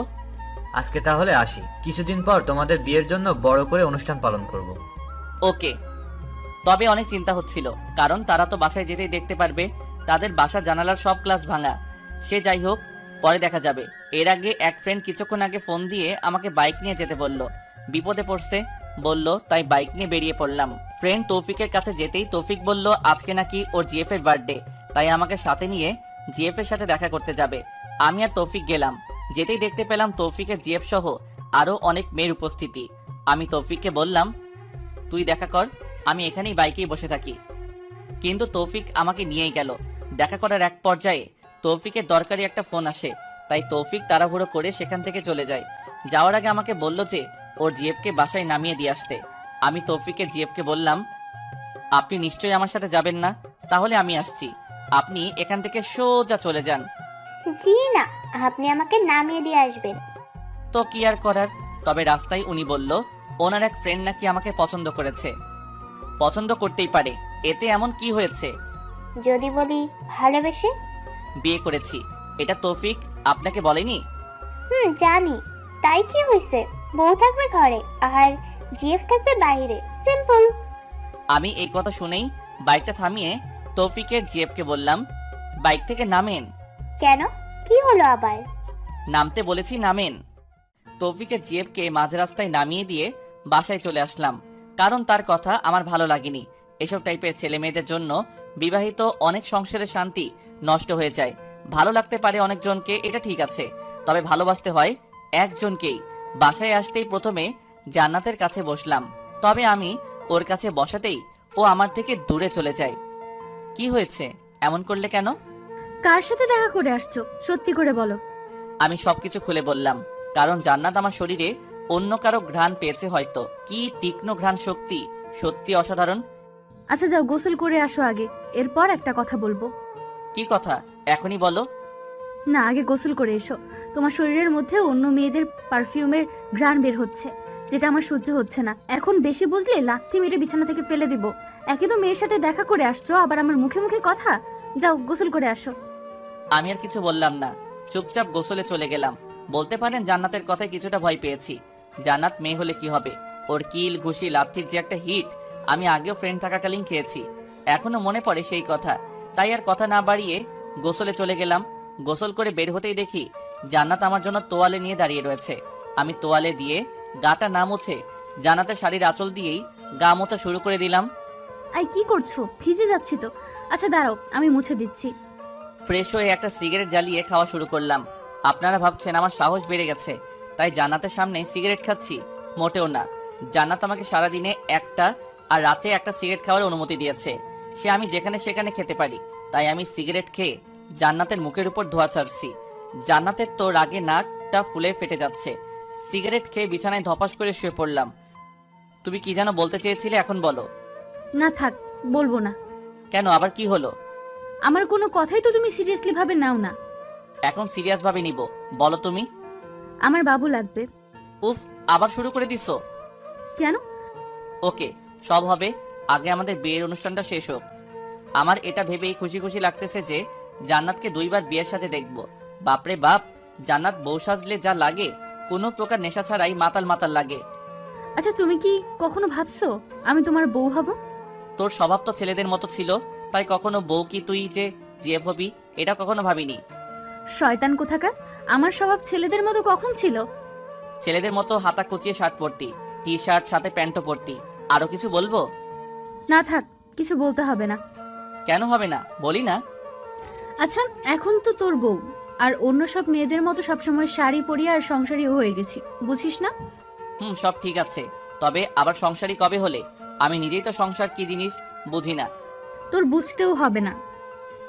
আজকে তাহলে আসি, কিছুদিন পর তোমাদের বিয়ের জন্য বড় করে অনুষ্ঠান পালন করব। ওকে। তবে অনেক চিন্তা হচ্ছিল, কারণ তারা তো বাসায় যেতেই দেখতে পারবে তাদের বাসার জানালার সব গ্লাস ভাঙা। সে যাই হোক, পরে দেখা যাবে। এর আগে এক ফ্রেন্ড কিছুক্ষণ আগে ফোন দিয়ে আমাকে বাইক নিয়ে যেতে বলল, বিপদে পড়ছে বলল, তাই বাইক নিয়ে বেরিয়ে পড়লাম। ফ্রেন্ড তৌফিকের কাছে যেতেই তৌফিক বলল আজকে নাকি ওর জিএফ এর বার্থডে, তাই আমাকে সাথে নিয়ে জিএফ এর সাথে দেখা করতে যাবে। আমি আর তৌফিক গেলাম। যেতেই দেখতে পেলাম তৌফিকের জিএফ সহ আরো অনেক মেয়ের উপস্থিতি। আমি তৌফিককে বললাম, তুই দেখা কর, আমি এখানেই বাইকেই বসে থাকি। কিন্তু তৌফিক আমাকে নিয়েই গেল। দেখা করার এক পর্যায়ে তৌফিকের দরকারি একটা ফোন আসে, তাই তৌফিক তাড়াহুড়ো করে সেখান থেকে চলে যায়। যাওয়ার আগে আমাকে বলল যে ওর জিএফকে বাসায় নামিয়ে দিয়ে আসতে। আমি তৌফিকের জিএফকে বললাম, আপনি নিশ্চয়ই আমার সাথে যাবেন না? তাহলে আমি আসছি, আপনি এখান থেকে সোজা চলে যান। জি না, আপনি আমাকে নামিয়ে দিয়ে আসবেন। তো কি আর করার। তবে রাস্তায় উনি বলল ওনার এক ফ্রেন্ড নাকি আমাকে পছন্দ করেছে। পছন্দ করতেই পারে, এতে এমন কি হয়েছে? যদি বলি ভালোবেসে বিয়ে করেছি, এটা তৌফিক আপনাকে বলেনি? জানি। তাই কি হয়েছে? বউ থাকবে ঘরে আর জিএফ থাকবে বাইরে, সিম্পল। আমি এই কথা শুনেই বাইকটা থামিয়ে তৌফিকের জিএফকে বললাম, বাইক থেকে নামেন। কেন, কি হলো আবার? নামতে বলেছি, নামেন। তৌফিকের জিএফকে মাঝ রাস্তায় নামিয়ে দিয়ে বাসায় চলে আসলাম, কারণ তার কথা আমার ভালো লাগেনি। এসব টাইপের ছেলে মেয়েদের জন্য বিবাহিত অনেক সংসারের শান্তি নষ্ট হয়ে যায়। ভালো লাগতে পারে অনেকজনকে, এটা ঠিক আছে, তবে ভালোবাসতে হয় একজনকেই। বাসায় আসতেই প্রথমে জান্নাতের কাছে বসলাম, তবে আমি ওর কাছে বসাতেই ও আমার থেকে দূরে চলে যায়। কি হয়েছে, এমন করলে কেন? কার সাথে দেখা করে আসছো, সত্যি করে বলো। আমি সবকিছু খুলে বললাম, কারণ জান্নাত আমার শরীরে অন্য কারো ঘ্রাণ পেয়েছে হয়তো। কি তীক্ষ্ণ ঘ্রাণ শক্তি, সত্যি অসাধারণ। আচ্ছা যাও গোসল করে আসো আগে, এরপর একটা কথা বলবো। কি কথা, এখনই বলো। না, আগে গোসল করে এসো। তোমার শরীরের মধ্যে অন্য মেয়েদের পারফিউমের ঘ্রাণ বের হচ্ছে, যেটা আমার সহ্য হচ্ছে না। এখন বেশি বুঝলে লাথি মেরে বিছানা থেকে ফেলে দিব। একে তো মেয়ের সাথে দেখা করে আসছো, আবার আমার মুখে মুখে কথা। যাও গোসল করে আসো। আমি আর কিছু বললাম না, চুপচাপ গোসলে চলে গেলাম। বলতে পারেন জান্নাতের কথায় কিছুটা ভয় পেয়েছি। জান্নাত মেয়ে হলে কি হবে, ওর কিল ঘুষি লাথির যে একটা হিট আমি আগেও ফ্রেন্ড থাকাকালীন খেয়েছি, এখনো মনে পড়ে সেই কথা। তাই আর কথা না বাড়িয়ে গোসলে চলে গেলাম। গোসল করে বের হতেই দেখি জান্নাত আমার জন্য তোয়ালে নিয়ে দাঁড়িয়ে রয়েছে। আমি তোয়ালে দিয়ে গাটা না মুছে জান্নাতের শাড়ির আঁচল দিয়েই গা মোছা শুরু করে দিলাম। আই কি করছো, ভিজে যাচ্ছি তো। আচ্ছা দাঁড়াও, আমি মুছে দিচ্ছি। ফ্রেশ হয়ে একটা সিগারেট জ্বালিয়ে খাওয়া শুরু করলাম। আপনারা ভাবছেন আমার সাহস বেড়ে গেছে তাই জান্নাতের সামনে সিগারেট খাচ্ছি, মোটেও না। জান্নাত আমাকে সারাদিনে একটা আর রাতে একটা সিগারেট খাওয়ার অনুমতি দিয়েছে। সে আমি যেখানে সেখানে খেতে পারি, তাই আমি সিগারেট খেয়ে জান্নাতের মুখের উপর ধোয়া ছাড়ছি। জান্নাতের তো রাগে নাকটা ফুলে ফেটে যাচ্ছে। সিগারেট খেয়ে বিছানায় ধপাস করে শুয়ে পড়লাম। তুমি কি যেন বলতে চেয়েছিলে, এখন বলো। না থাক, বলবো না। কেন, আবার কি হলো? আমার কোনো কথাই তো তুমি সিরিয়াসলি ভাবে নাও না। এখন সিরিয়াস ভাবে নিব, বলো তুমি। আমার বাবু লাগবে। উফ, আবার শুরু করে দিছো। কেন? ওকে, সব হবে, আগে আমাদের বিয়ের অনুষ্ঠানটা শেষ হোক। আমার এটা ভেবেই খুশি খুশি লাগতেছে যে জান্নাতকে 2বার বিয়ের সাজে দেখব। বাপরে বাপ, জান্নাত বউ সাজলে যা লাগে, কোনো প্রকার নেশা ছাড়াই মাতাল মাতাল লাগে। আচ্ছা তুমি কি কখনো ভাবছো আমি তোমার বউ হব? তোর স্বভাব তো ছেলেদের মতো ছিল, তাই কখনো বউ কি তুই যে জিএফ হবি এটা কখনো ভাবিনি। শয়তান কোথাকার, আমার স্বভাব ছেলেদের মতো কখন ছিল? ছেলেদের মতো হাতা কুচিয়ে শার্ট পরতি, টি শার্ট সাথে প্যান্টও পরতি। আরো কিছু বলবো? না থাক, কিছু বলতে হবে না। কেন হবে না, বলি না। আচ্ছা এখন তো তোর বউ, আর অন্য সব মেয়েদের মতো সবসময় শাড়ি পরিয়ে আর সংসারীও হয়ে গেছি, বুঝিস না? সব ঠিক আছে, তবে আবার সংসারী কবে হলে? আমি নিজেই তো সংসার কি জিনিস বুঝি না। তোর বুঝতেও হবে না।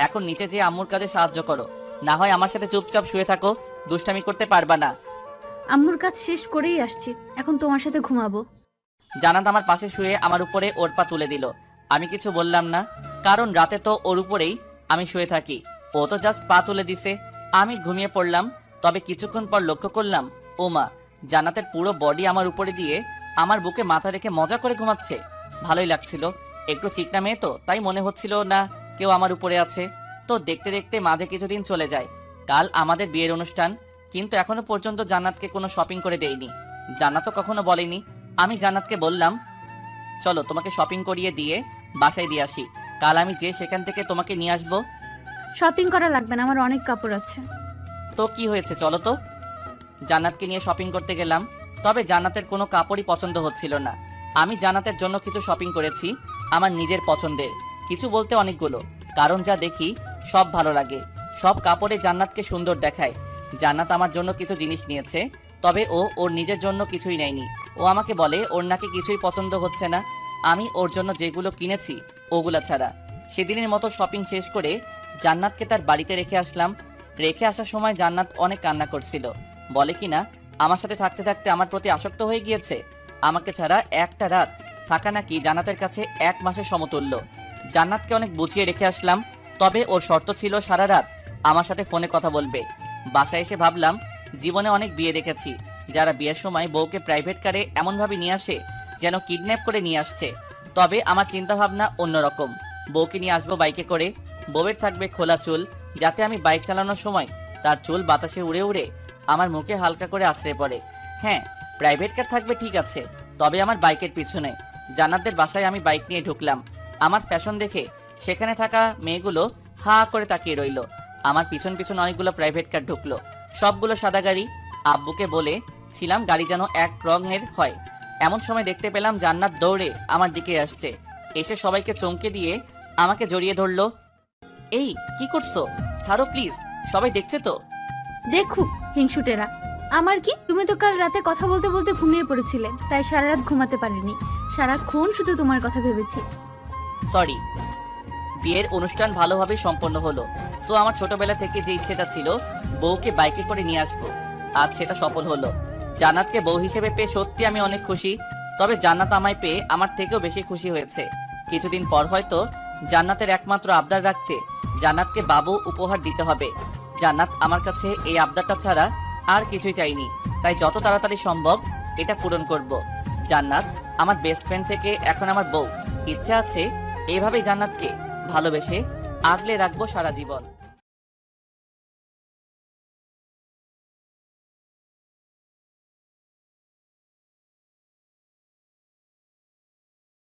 এখন নিচে যে আম্মুর কাজে সাহায্য করো, না হয় আমার সাথে চুপচাপ শুয়ে থাকো, দুষ্টামি করতে পারবা না। আম্মুর কাজ শেষ করেই আসছি, এখন তোমার সাথে ঘুমাবো। জান্নাত আমার পাশে শুয়ে আমার উপরে ওর পা তুলে দিল। আমি কিছু বললাম না, কারণ রাতে তো ওর উপরেই আমি শুয়ে থাকি। ও তো জাস্ট পা তুলে দিছে, আমি ঘুমিয়ে পড়লাম। তবে কিছুক্ষণ পর লক্ষ্য করলাম, ও মা, জান্নাতের পুরো বডি আমার উপরে দিয়ে আমার বুকে মাথা রেখে মজা করে ঘুমাচ্ছে। ভালোই লাগছিল, একটু চিকনা মেয়ে তো, তাই মনে হচ্ছিল না কেউ আমার উপরে আছে। তো দেখতে দেখতে মাঝে কিছুদিন চলে যায়। কাল আমাদের বিয়ের অনুষ্ঠান, কিন্তু এখনো পর্যন্ত জান্নাতকে কোনো শপিং করে দেইনি। জান্নাতও কখনো বলেনি। আমি জান্নাতকে বললাম, চলো তোমাকে শপিং করিয়ে দিয়ে বাসায় দিয়ে আসি, কাল আমি যে সেখান থেকে তোমাকে নিয়ে আসবো। শপিং করা লাগবে না, আমার অনেক কাপড় আছে। তো কি হয়েছে, চলো তো। জান্নাতকে নিয়ে শপিং করতে গেলাম, তবে জান্নাতের কোনো কাপড়ই পছন্দ হচ্ছিল না। আমি জান্নাতের জন্য কিছু শপিং করেছি, আমার নিজের পছন্দের, কিছু বলতে অনেকগুলো, কারণ যা দেখি সব ভালো লাগে। সব কাপড়ে জান্নাতকে সুন্দর দেখায়। জান্নাত আমার জন্য কিছু জিনিস নিয়েছে, তবে ও ওর নিজের জন্য কিছুই নেয়নি। ও আমাকে বলে ওর নাকি কিছুই পছন্দ হচ্ছে না। আমি ওর জন্য যেগুলো কিনেছি ওগুলা ছাড়া। সেদিনের মতো শপিং শেষ করে জান্নাতকে তার বাড়িতে রেখে আসলাম। রেখে আসার সময় জান্নাত অনেক কান্না করছিল। বলে কিনা আমার সাথে থাকতে থাকতে আমার প্রতি আসক্ত হয়ে গিয়েছে। আমাকে ছাড়া একটা রাত থাকা নাকি জান্নাতের কাছে 1 মাসের সমতুল্য। জান্নাতকে অনেক বুঝিয়ে রেখে আসলাম, তবে ওর শর্ত ছিল সারা রাত আমার সাথে ফোনে কথা বলবে। বাসায় এসে ভাবলাম, জীবনে অনেক বিয়ে দেখেছি যারা বিয়ের সময় বউকে প্রাইভেট কারে এমনভাবে নিয়ে আসে যেন কিডন্যাপ করে নিয়ে আসছে। তবে আমার চিন্তাভাবনা অন্যরকম। বউকে নিয়ে আসবো বাইকে করে, বউয়ের থাকবে খোলা চুল, যাতে আমি বাইক চালানোর সময় তার চুল বাতাসে উড়ে উড়ে আমার মুখে হালকা করে আছড়ে পড়ে। হ্যাঁ, প্রাইভেট কার থাকবে ঠিক আছে, তবে আমার বাইকের পিছনে। জান্নাতদের বাসায় আমি বাইক নিয়ে ঢুকলাম। আমার ফ্যাশন দেখে সেখানে থাকা মেয়েগুলো হা করে তাকিয়ে রইল। আমার পিছন পিছন অনেকগুলো প্রাইভেট কার ঢুকলো, সবগুলো সাদা গাড়ি। আব্বুকে বলে ছিলাম গাড়ি যেন এক রঙের হয়। এমন সময় দেখতে পেলাম জান্নাত দৌড়ে আমার দিকে আসছে। এসে সবাইকে চমকে দিয়ে আমাকে জড়িয়ে ধরলো। এই কি করছো? ছাড়ো প্লিজ, সবাই দেখছে তো। দেখুক হিংসুটেরা। আমার কি, তুমি তো কাল রাতে কথা বলতে বলতে ঘুমিয়ে পড়েছিলে, তাই সারা রাত ঘুমাতে পারিনি। সারাক্ষণ শুধু তোমার কথা ভেবেছি। সরি। বিয়ের অনুষ্ঠান ভালোভাবে সম্পন্ন হলো। সো আমার ছোটবেলা থেকে যে ইচ্ছেটা ছিল বউকে বাইকে করে নিয়ে আসবো, আজ সেটা সফল হলো। জান্নাতকে বউ হিসেবে পেয়ে সত্যি আমি অনেক খুশি। তবে জান্নাত আমায় পেয়ে আমার থেকেও বেশি খুশি হয়েছে। কিছুদিন পর হয়তো জান্নাতের একমাত্র আবদার রাখতে জান্নাতকে বাবু উপহার দিতে হবে। জান্নাত আমার কাছে এই আবদারটা ছাড়া আর কিছুই চাইনি, তাই যত তাড়াতাড়ি সম্ভব এটা পূরণ করব। জান্নাত আমার বেস্ট ফ্রেন্ড থেকে এখন আমার বউ। ইচ্ছা আছে এভাবেই জান্নাতকে ভালোবেসে আগলে রাখবো সারা জীবন।